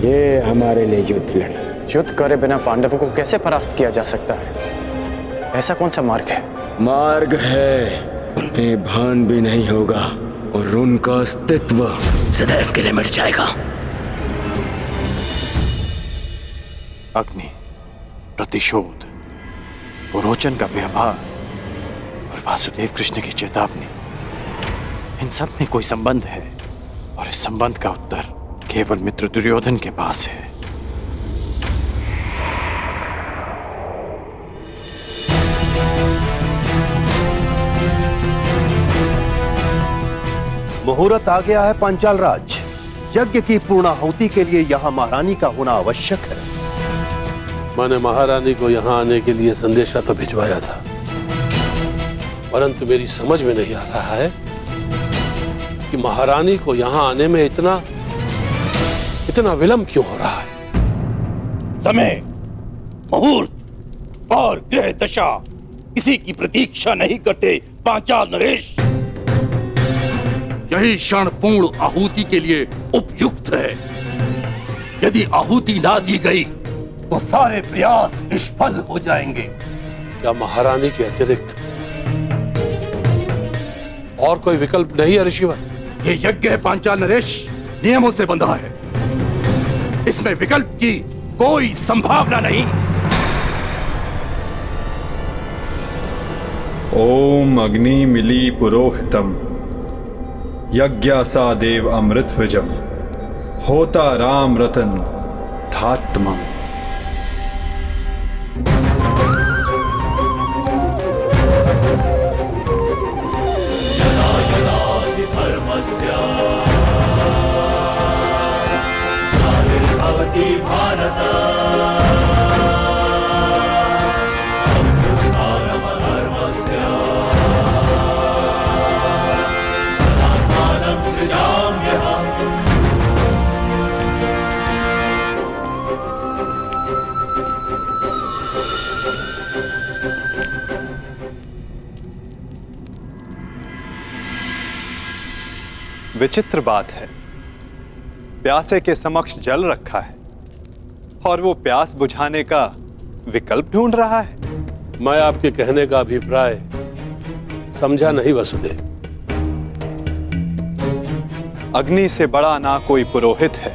ये हमारे लिए युद्ध लड़े। युद्ध करे बिना पांडवों को कैसे परास्त किया जा सकता है? ऐसा कौन सा मार्ग है? मार्ग है, उन्हें भान भी नहीं होगा और उनका अस्तित्व सदैव के लिए मिट जाएगा। अग्नि, प्रतिशोध, पुरोचन का व्यवहार और वासुदेव कृष्ण की चेतावनी, इन सब में कोई संबंध है, और इस संबंध का उत्तर केवल मित्र दुर्योधन के पास है। मुहूर्त आ गया है पांचाल राज। यज्ञ की पूर्णाहुति के लिए यहाँ महारानी का होना आवश्यक है। मैंने महारानी को यहाँ आने के लिए संदेशा तो भिजवाया था, परंतु मेरी समझ में नहीं आ रहा है कि महारानी को यहाँ आने में इतना विलंब क्यों हो रहा है। समय, मुहूर्त और ग्रह दशा किसी की प्रतीक्षा नहीं करते पांचाल नरेश। यही क्षण पूर्ण आहुति के लिए उपयुक्त है। यदि आहुति ना दी गई तो सारे प्रयास निष्फल हो जाएंगे। क्या महारानी के अतिरिक्त और कोई विकल्प नहीं है ऋषिवर? ये यज्ञ है पांचाल नरेश, नियमों से बंधा है। इसमें विकल्प की कोई संभावना नहीं। ओम अग्नि मिली पुरोहितम यज्ञासा देव अमृतविजम होता राम रतन धात्मम। यदा यदा हि धर्मस्य ग्लानिर्भवति भारत अभ्युत्थानमधर्मस्य विचित्र बात है, प्यासे के समक्ष जल रखा है और वो प्यास बुझाने का विकल्प ढूंढ रहा है। मैं आपके कहने का अभिप्राय समझा नहीं वसुदेव। अग्नि से बड़ा ना कोई पुरोहित है,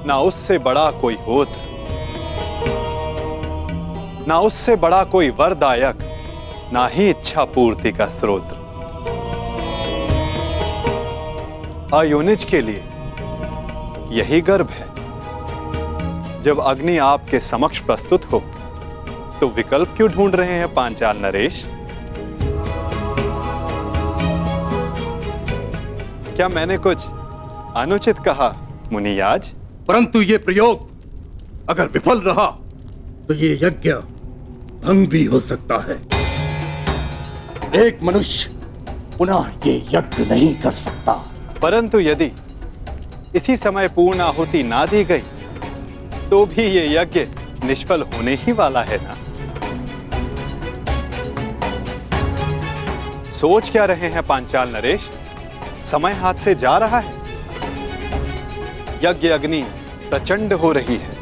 ना उससे बड़ा कोई होत्र, ना उससे बड़ा कोई वरदायक, ना ही इच्छा पूर्ति का स्रोत। अयोनिज के लिए यही गर्व है। जब अग्नि आपके समक्ष प्रस्तुत हो तो विकल्प क्यों ढूंढ रहे हैं पांचाल नरेश? क्या मैंने कुछ अनुचित कहा मुनियाज? परंतु ये प्रयोग अगर विफल रहा तो ये यज्ञ भंग भी हो सकता है। एक मनुष्य पुनः ये यज्ञ नहीं कर सकता। परंतु यदि इसी समय पूर्ण आहुति ना दी गई तो भी ये यज्ञ निष्फल होने ही वाला है ना। सोच क्या रहे हैं पांचाल नरेश? समय हाथ से जा रहा है। यज्ञ अग्नि प्रचंड हो रही है।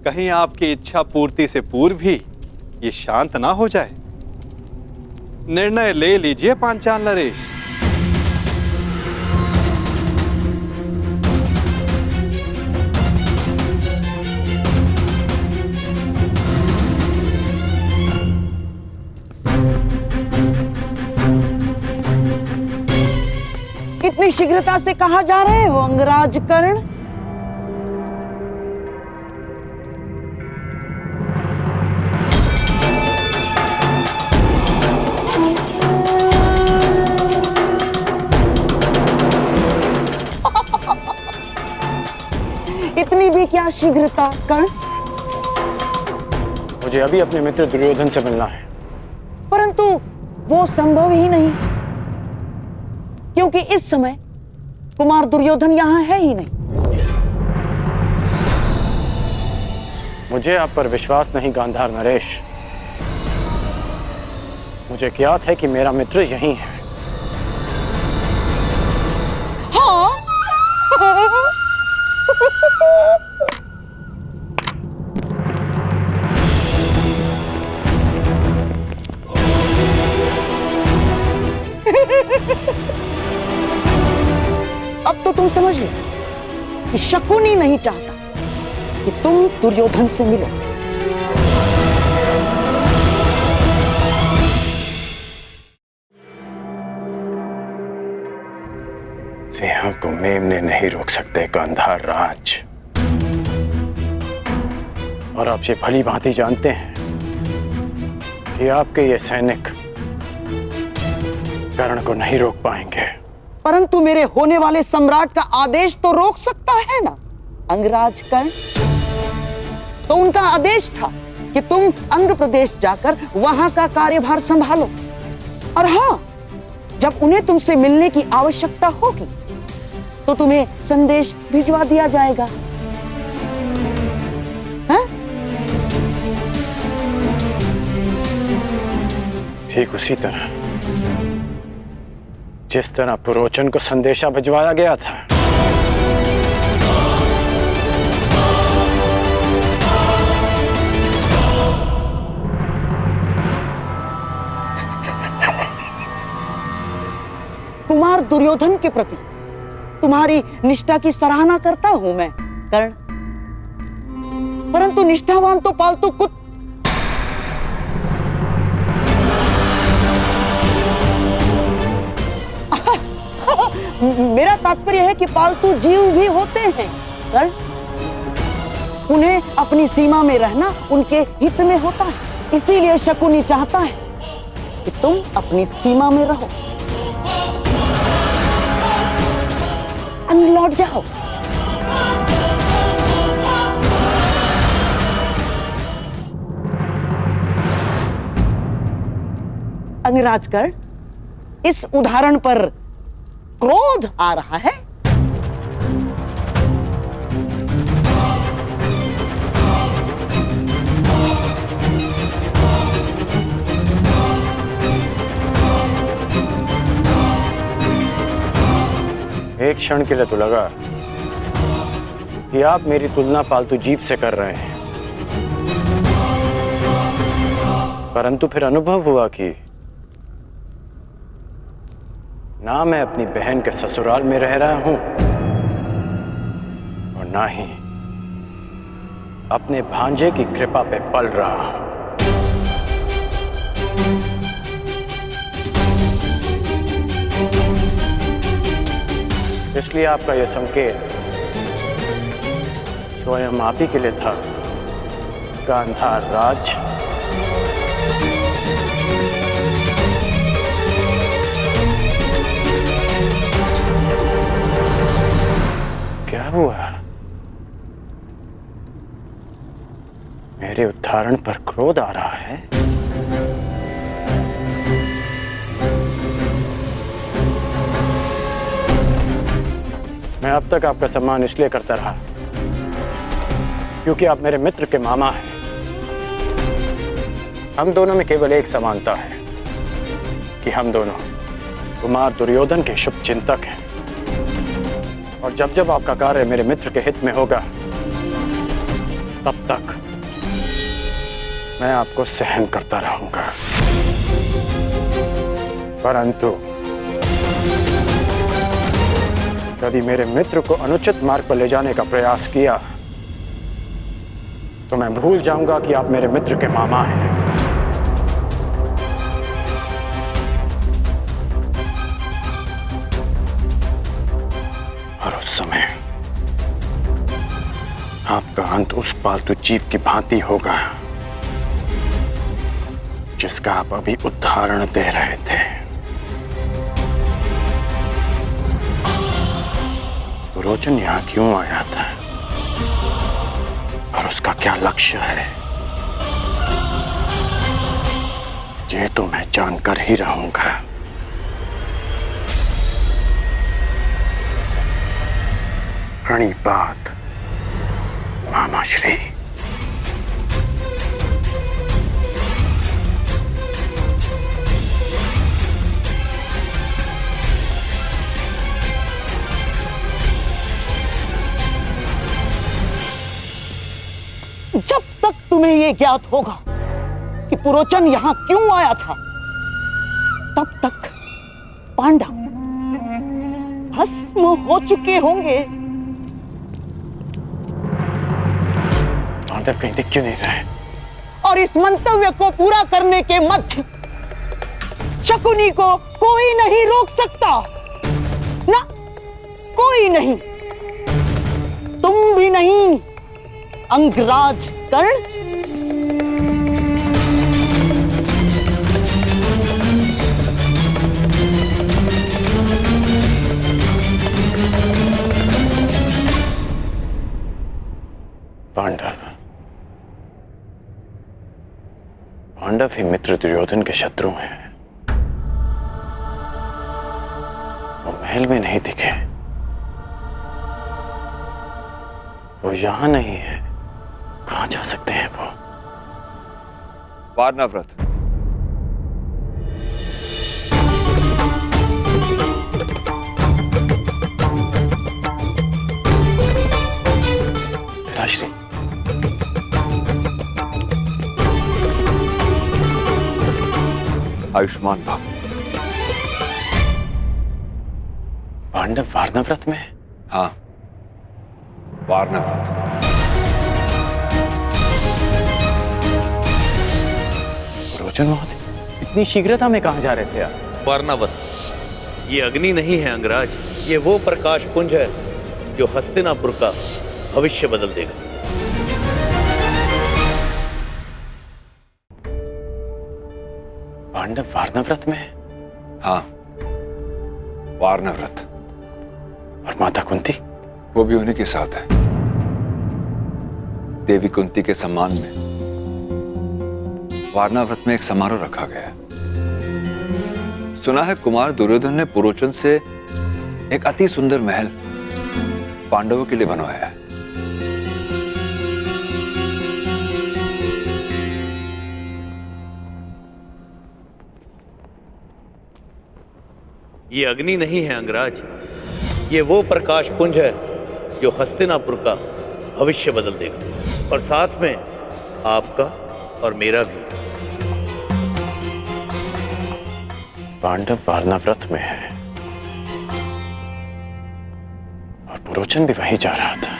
कहीं आपकी इच्छा पूर्ति से पूर्व ही ये शांत ना हो जाए। निर्णय ले लीजिए पांचाल नरेश। इतनी शीघ्रता से कहां जा रहे हो अंगराज कर्ण? इतनी भी क्या शीघ्रता कर्ण? मुझे अभी अपने मित्र दुर्योधन से मिलना है। परंतु वो संभव ही नहीं, क्योंकि इस समय कुमार दुर्योधन यहां है ही नहीं। मुझे आप पर विश्वास नहीं गांधार नरेश। मुझे ज्ञात है कि मेरा मित्र यहीं है। हाँ? अब तो तुम समझ लो कि शकुनी नहीं चाहता कि तुम दुर्योधन से मिलो। सिंह को मेमने नहीं रोक सकते गांधार राज। और आप ये भली भांति जानते हैं कि आपके ये सैनिक कर्ण को नहीं रोक पाएंगे। परंतु मेरे होने वाले सम्राट का आदेश तो रोक सकता है ना अंगराज कर्ण। तो उनका आदेश था कि तुम अंग प्रदेश जाकर वहां का कार्यभार संभालो। और हां, जब उन्हें तुमसे मिलने की आवश्यकता होगी तो तुम्हें संदेश भिजवा दिया जाएगा। हाँ? ठीक उसी तरह जिस तरह पुरोचन को संदेशा भिजवाया गया था। कुमार दुर्योधन के प्रति तुम्हारी निष्ठा की सराहना करता हूं मैं कर्ण, परंतु निष्ठावान तो पालतू कुत्ते। मेरा तात्पर्य है कि पालतू जीव भी होते हैं कर्ण। उन्हें अपनी सीमा में रहना उनके हित में होता है। इसीलिए शकुनी चाहता है कि तुम अपनी सीमा में रहो। अंग लौट जाओ। अंगराज कर्ण, इस उदाहरण पर क्रोध आ रहा है। एक क्षण के लिए तो लगा कि आप मेरी तुलना पालतू जीव से कर रहे हैं, परंतु फिर अनुभव हुआ कि ना मैं अपनी बहन के ससुराल में रह रहा हूं और ना ही अपने भांजे की कृपा पे पल रहा हूं। इसलिए आपका यह संकेत स्वयं आप ही के लिए था, गांधार राज। क्या हुआ? मेरे उद्धारण पर क्रोध आ रहा है? मैं अब तक आपका सम्मान इसलिए करता रहा क्योंकि आप मेरे मित्र के मामा हैं। हम दोनों में केवल एक समानता है कि हम दोनों कुमार दुर्योधन के शुभ चिंतक हैं, और जब जब आपका कार्य मेरे मित्र के हित में होगा तब तक मैं आपको सहन करता रहूंगा। परंतु यदि मेरे मित्र को अनुचित मार्ग पर ले जाने का प्रयास किया तो मैं भूल जाऊंगा कि आप मेरे मित्र के मामा हैं। और उस समय आपका अंत उस पालतू जीव की भांति होगा जिसका आप अभी उदाहरण दे रहे थे। पुरोचन यहां क्यों आया था और उसका क्या लक्ष्य है, ये तो मैं जानकर ही रहूंगा। प्रणिपात मामाश्री। जब तक तुम्हें यह ज्ञात होगा कि पुरोचन यहां क्यों आया था, तब तक पांडव भस्म हो चुके होंगे। पांडव कहीं दिख क्यों नहीं रहे? और इस मंतव्य को पूरा करने के मध्य शकुनी को कोई नहीं रोक सकता, ना कोई नहीं, तुम भी नहीं अंगराज कर्ण। पांडव ही मित्र दुर्योधन के शत्रु हैं। वो महल में नहीं दिखे, वो यहां नहीं है, कहां जा सकते हैं वो? वारनाव्रत। पिताश्री, आयुष्मान भव। पांडव वारनाव्रत में? हाँ, वारनाव्रत। पुरोचन महोदय, इतनी शीघ्रता में कहां जा रहे थे आप? वारनावत, ये अग्नि नहीं है अंगराज, ये वो प्रकाश पुंज है जो हस्तिनापुर का भविष्य बदल देगा। पांडव वारनाव्रत में? हाँ, वारनाव्रत। और माता कुंती? वो भी उन्हीं के साथ है। देवी कुंती के सम्मान में वारनाव्रत में एक समारोह रखा गया है। सुना है कुमार दुर्योधन ने पुरोचन से एक अति सुंदर महल पांडवों के लिए बनवाया है। ये अग्नि नहीं है अंगराज, ये वो प्रकाश पुंज है जो हस्तिनापुर का भविष्य बदल देगा, और साथ में आपका और मेरा भी। पांडव वारणाव्रत में है और पुरोचन भी वहीं जा रहा था।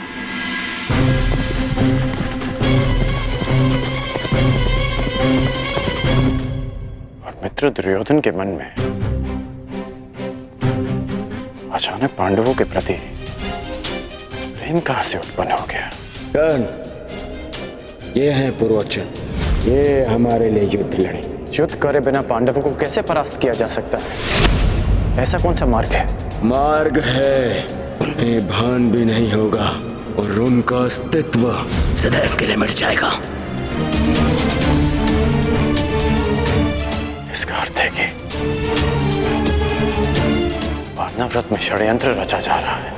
और मित्र दुर्योधन के मन में अचानक पांडवों के प्रति प्रेम कहां से उत्पन्न हो गया? कर्ण, ये हैं पुरोचन, ये हमारे लिए युद्ध लड़े। युद्ध करे बिना पांडवों को कैसे परास्त किया जा सकता है? ऐसा कौन सा मार्ग है? मार्ग है, उन्हें भान भी नहीं होगा और उनका अस्तित्व सदैव के लिए मिट जाएगा। इसका अर्थ है कि वारणाव्रत में षड्यंत्र रचा जा रहा है।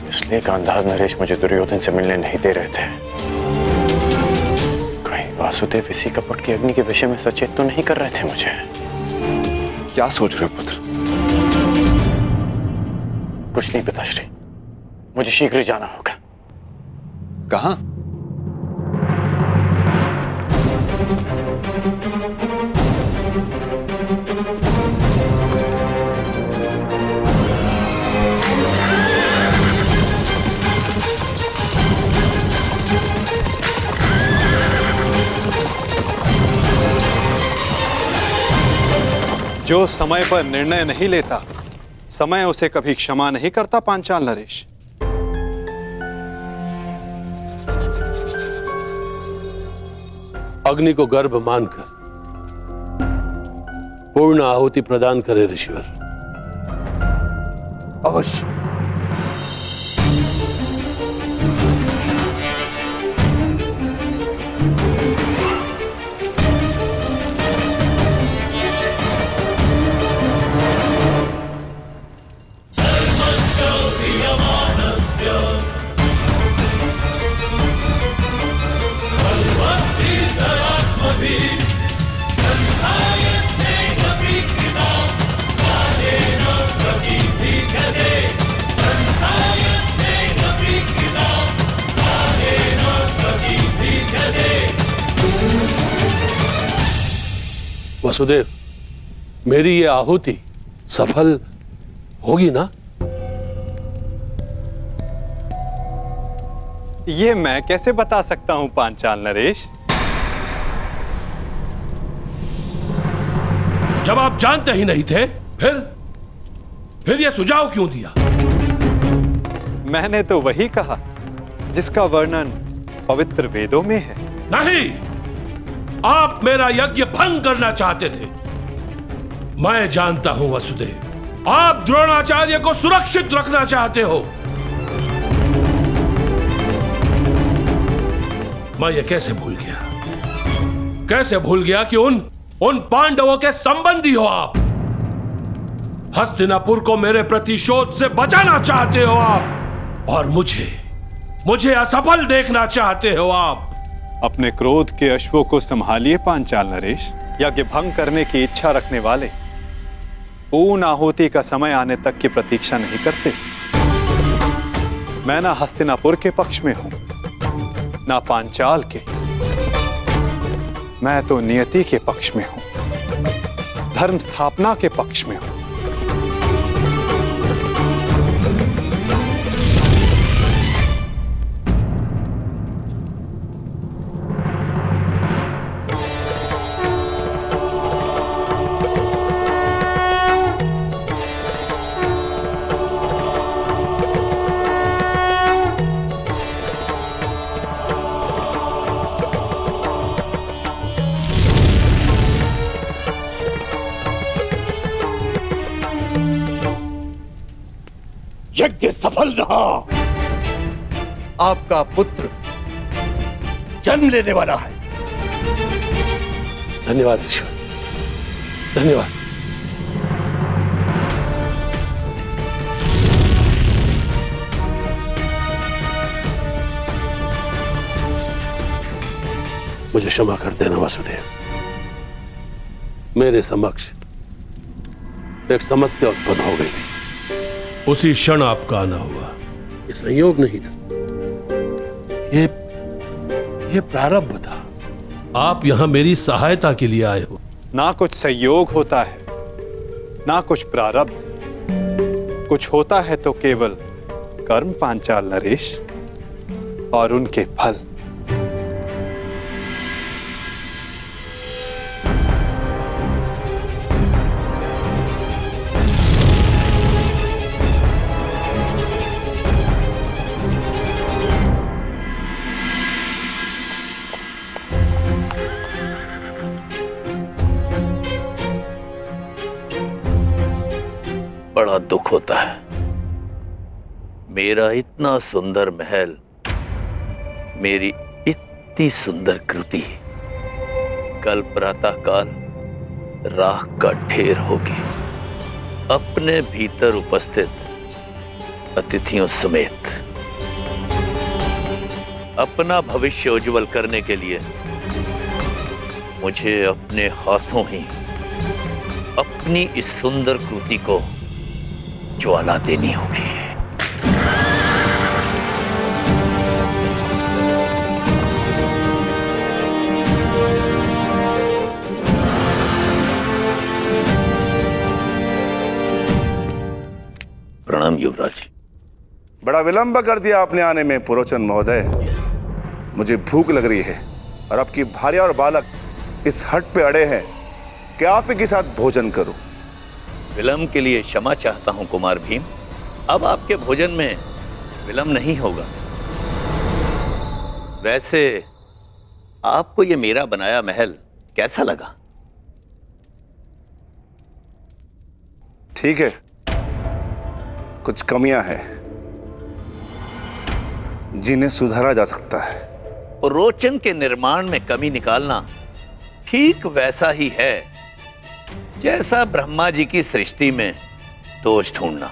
इसलिए गांधार नरेश मुझे दुर्योधन से मिलने नहीं दे रहे थे। कहीं वासुदेव इसी कपट की अग्नि के विषय में सचेत तो नहीं कर रहे थे मुझे? क्या सोच रहे हो पुत्र? कुछ नहीं पिताश्री, मुझे शीघ्र जाना होगा। कहां? जो समय पर निर्णय नहीं लेता, समय उसे कभी क्षमा नहीं करता पांचाल नरेश। अग्नि को गर्भ मानकर पूर्ण आहुति प्रदान करे ऋषिवर। अवश्य। वसुदेव, मेरी ये आहुति सफल होगी ना? ये मैं कैसे बता सकता हूं पांचाल नरेश? जब आप जानते ही नहीं थे, फिर यह सुझाव क्यों दिया? मैंने तो वही कहा जिसका वर्णन पवित्र वेदों में है। नहीं, आप मेरा यज्ञ भंग करना चाहते थे। मैं जानता हूं वसुदेव, आप द्रोणाचार्य को सुरक्षित रखना चाहते हो। मैं ये कैसे भूल गया कि उन पांडवों के संबंधी हो आप। हस्तिनापुर को मेरे प्रतिशोध से बचाना चाहते हो आप, और मुझे असफल देखना चाहते हो आप। अपने क्रोध के अश्वों को संभालिए पांचाल नरेश। यज्ञ भंग करने की इच्छा रखने वाले पूर्ण आहुति का समय आने तक की प्रतीक्षा नहीं करते। मैं ना हस्तिनापुर के पक्ष में हूं, ना पांचाल के। मैं तो नियति के पक्ष में हूं, धर्म स्थापना के पक्ष में हूं। यज्ञ सफल रहा। आपका पुत्र जन्म लेने वाला है। धन्यवाद ईश्वर, धन्यवाद। मुझे क्षमा कर देना वासुदेव। मेरे समक्ष एक समस्या उत्पन्न हो गई थी। उसी क्षण आपका आना हुआ। ये संयोग नहीं था, ये प्रारब्ध था। आप यहां मेरी सहायता के लिए आए हो। ना कुछ संयोग होता है, ना कुछ प्रारब्ध। कुछ होता है तो केवल कर्म पांचाल नरेश, और उनके फल। बड़ा दुख होता है। मेरा इतना सुंदर महल, मेरी इतनी सुंदर कृति कल प्रातःकाल राख का ढेर होगी, अपने भीतर उपस्थित अतिथियों समेत। अपना भविष्य उज्जवल करने के लिए मुझे अपने हाथों ही अपनी इस सुंदर कृति को ज्वाला देनी होगी। प्रणाम युवराज। बड़ा विलंब कर दिया आपने आने में पुरोचन महोदय। मुझे भूख लग रही है और आपकी भार्या और बालक इस हट पे अड़े हैं कि आप ही के साथ भोजन करूं। विलंब के लिए क्षमा चाहता हूं कुमार भीम। अब आपके भोजन में विलंब नहीं होगा। वैसे आपको ये मेरा बनाया महल कैसा लगा? ठीक है, कुछ कमियां हैं जिन्हें सुधारा जा सकता है। रोचन के निर्माण में कमी निकालना ठीक वैसा ही है जैसा ब्रह्मा जी की सृष्टि में दोष ढूंढना।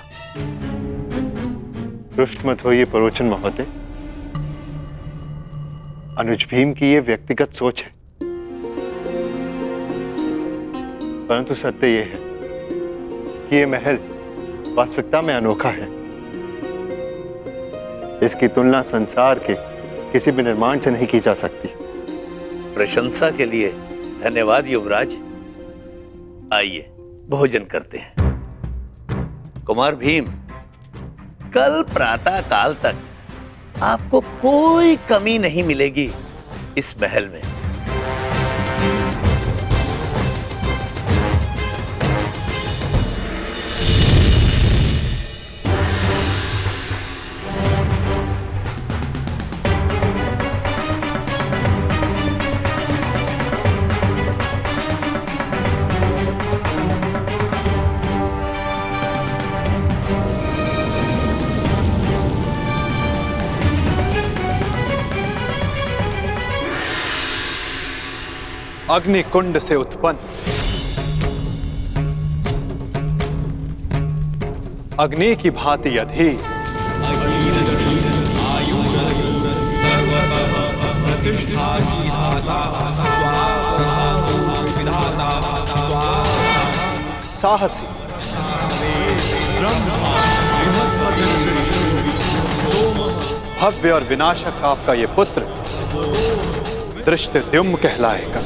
रुष्ट मत होइए पुरोचन महोदय। अनुज भीम की यह व्यक्तिगत सोच है, परंतु सत्य यह है कि यह महल वास्तविकता में अनोखा है। इसकी तुलना संसार के किसी भी निर्माण से नहीं की जा सकती। प्रशंसा के लिए धन्यवाद युवराज। आइए भोजन करते हैं। कुमार भीम, कल प्रातः काल तक आपको कोई कमी नहीं मिलेगी इस महल में। अग्नि कुंड से उत्पन्न अग्नि की भांति अधीर, साहसी, भव्य और विनाशक आपका ये पुत्र धृष्टद्युम्न कहलाएगा।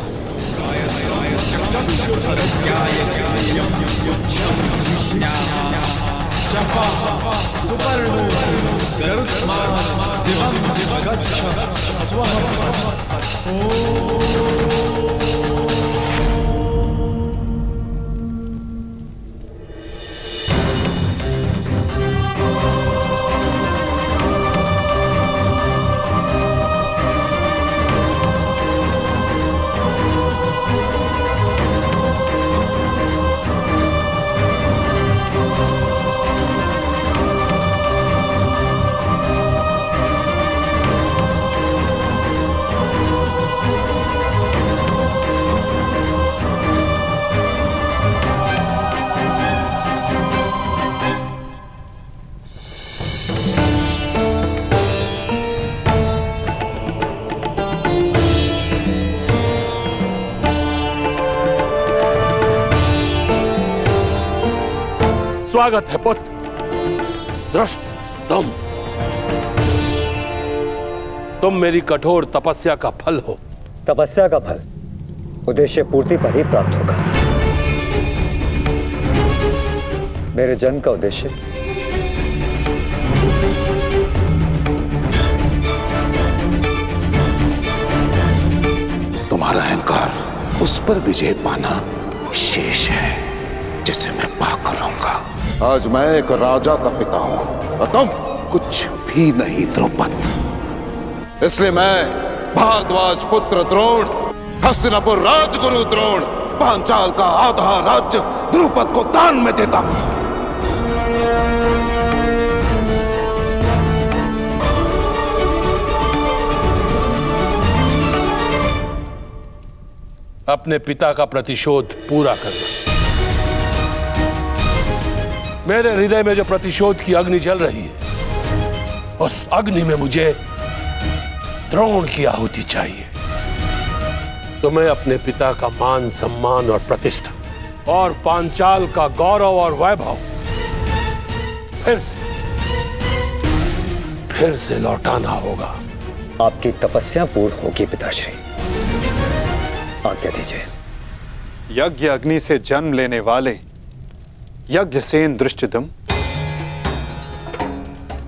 स्वागत है पुत्र। दृष्ट तुम मेरी कठोर तपस्या का फल हो। तपस्या का फल उद्देश्य पूर्ति पर ही प्राप्त होगा। मेरे जन्म का उद्देश्य तुम्हारा अहंकार, उस पर विजय पाना शेष है जिसे मैं पाकर रहूंगा। आज मैं एक राजा का पिता हूं और तुम कुछ भी नहीं द्रौपद। इसलिए मैं भारद्वाज पुत्र द्रोण, हस्तिनापुर राजगुरु द्रोण, पांचाल का आधा राज्य द्रुपद को दान में देता हूं। अपने पिता का प्रतिशोध पूरा करना। मेरे हृदय में जो प्रतिशोध की अग्नि जल रही है, उस अग्नि में मुझे द्रोण की आहुति चाहिए। तुम्हें अपने पिता का मान सम्मान और प्रतिष्ठा और पांचाल का गौरव और वैभव फिर से लौटाना होगा। आपकी तपस्या पूर्ण होगी पिताश्री, आज्ञा दीजिए। यज्ञ अग्नि से जन्म लेने वाले यज्ञसेन दृष्टिदम,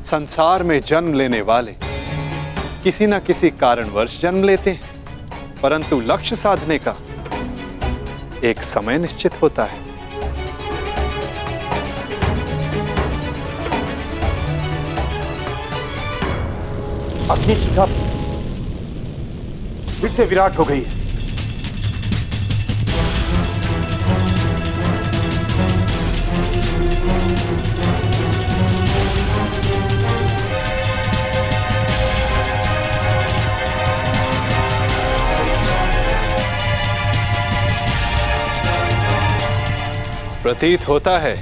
संसार में जन्म लेने वाले किसी न किसी कारणवश जन्म लेते हैं, परंतु लक्ष्य साधने का एक समय निश्चित होता है। अग्नि शिखा फिर से विराट हो गई है। प्रतीत होता है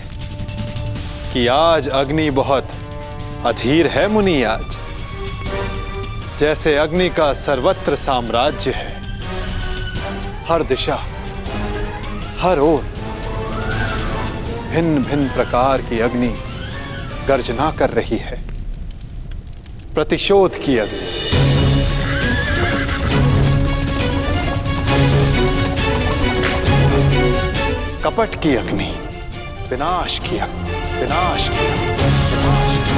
कि आज अग्नि बहुत अधीर है मुनि। आज जैसे अग्नि का सर्वत्र साम्राज्य है, हर दिशा हर ओर भिन्न भिन्न प्रकार की अग्नि गर्जना कर रही है। प्रतिशोध की अग्नि, कपट की अग्नि, विनाश की अग्नि, विनाश की अग्नि, विनाश की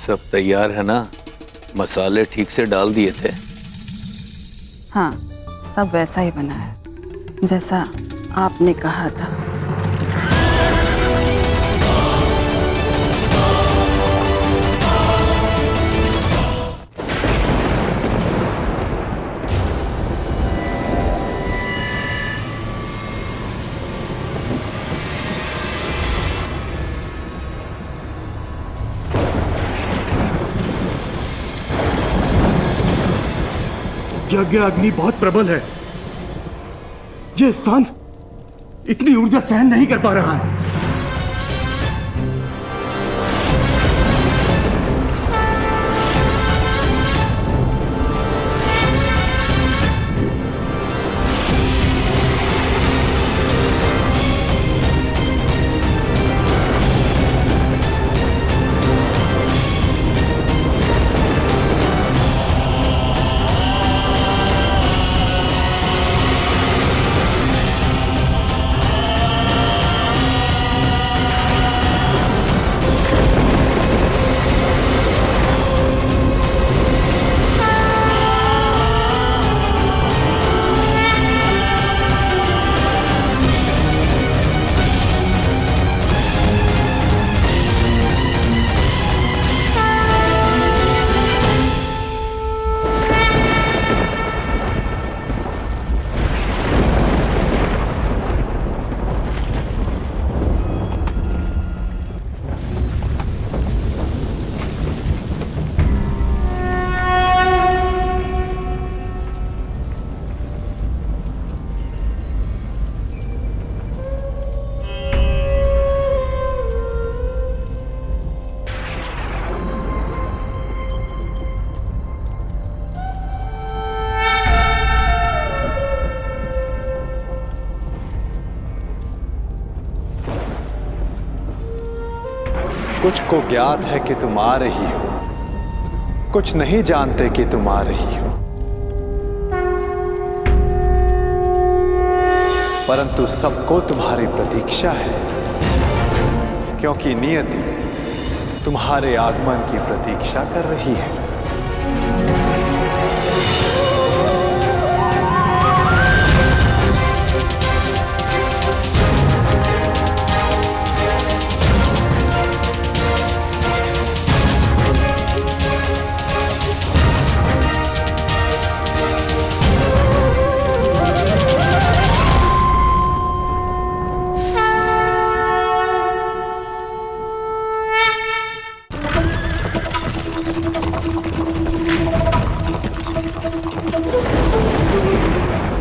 सब तैयार है ना? मसाले ठीक से डाल दिए थे? हाँ, सब वैसा ही बना है जैसा आपने कहा था। यज्ञ अग्नि बहुत प्रबल है। यह स्थान इतनी ऊर्जा सहन नहीं कर पा रहा है। कुछ को ज्ञात है कि तुम आ रही हो, कुछ नहीं जानते कि तुम आ रही हो। परंतु सबको तुम्हारी प्रतीक्षा है, क्योंकि नियति तुम्हारे आगमन की प्रतीक्षा कर रही है।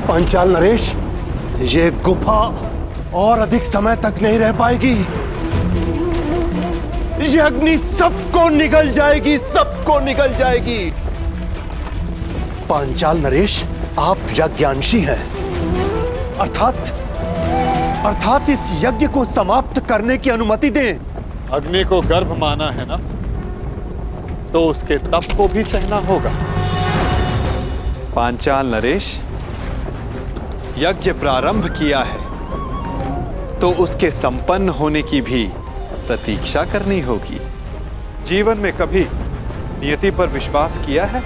पांचाल नरेश, ये गुफा और अधिक समय तक नहीं रह पाएगी। ये अग्नि सबको निगल जाएगी, सबको निगल जाएगी। पांचाल नरेश, आप यज्ञांशी हैं, अर्थात इस यज्ञ को समाप्त करने की अनुमति दें। अग्नि को गर्भ माना है ना, तो उसके तप को भी सहना होगा। पांचाल नरेश, यज्ञ प्रारंभ किया है तो उसके संपन्न होने की भी प्रतीक्षा करनी होगी। जीवन में कभी नियति पर विश्वास किया है?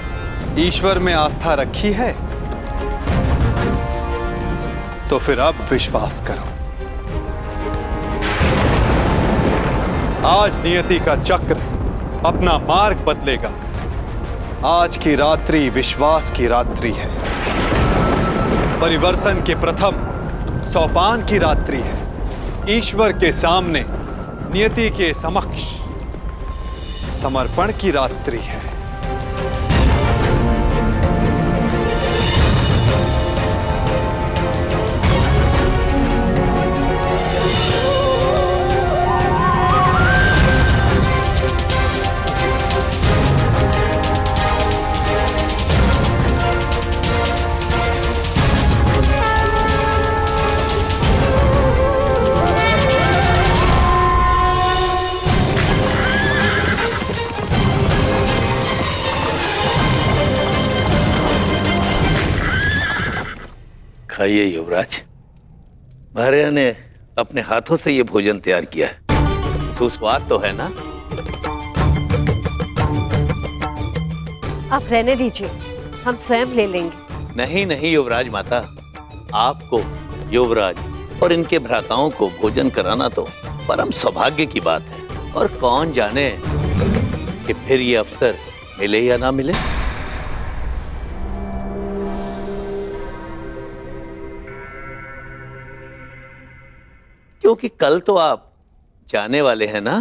ईश्वर में आस्था रखी है? तो फिर अब विश्वास करो। आज नियति का चक्र अपना मार्ग बदलेगा। आज की रात्रि विश्वास की रात्रि है। परिवर्तन के प्रथम सोपान की रात्रि है। ईश्वर के सामने नियति के समक्ष समर्पण की रात्रि है। खाइए युवराज, महाराजा ने अपने हाथों से ये भोजन तैयार किया है। सुस्वाद तो है ना? आप रहने दीजिए, हम स्वयं ले लेंगे। नहीं नहीं युवराज माता, आपको, युवराज और इनके भ्राताओं को भोजन कराना तो परम सौभाग्य की बात है। और कौन जाने कि फिर ये अवसर मिले या ना मिले। क्योंकि कल तो आप जाने वाले हैं ना?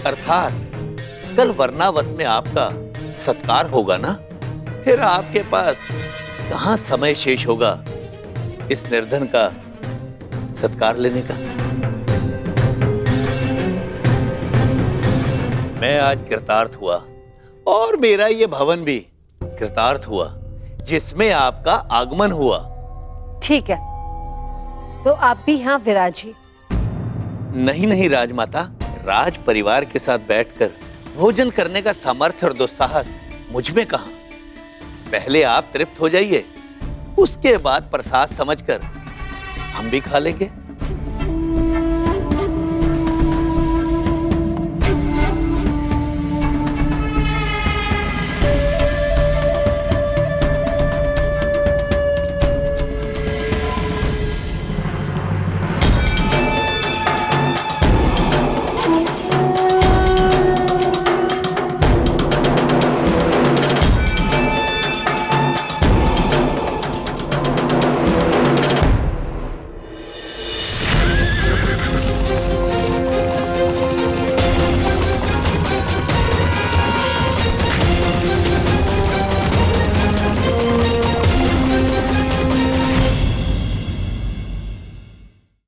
अर्थात कल वर्णावत में आपका सत्कार होगा ना? फिर आपके पास कहां समय शेष होगा इस निर्धन का सत्कार लेने का। मैं आज कृतार्थ हुआ और मेरा ये भवन भी कृतार्थ हुआ जिसमें आपका आगमन हुआ। ठीक है, तो आप भी यहाँ विराजिए। नहीं नहीं राजमाता, राज परिवार के साथ बैठकर भोजन करने का सामर्थ्य और दुस्साहस मुझ में कहां। पहले आप तृप्त हो जाइए, उसके बाद प्रसाद समझकर हम भी खा लेंगे।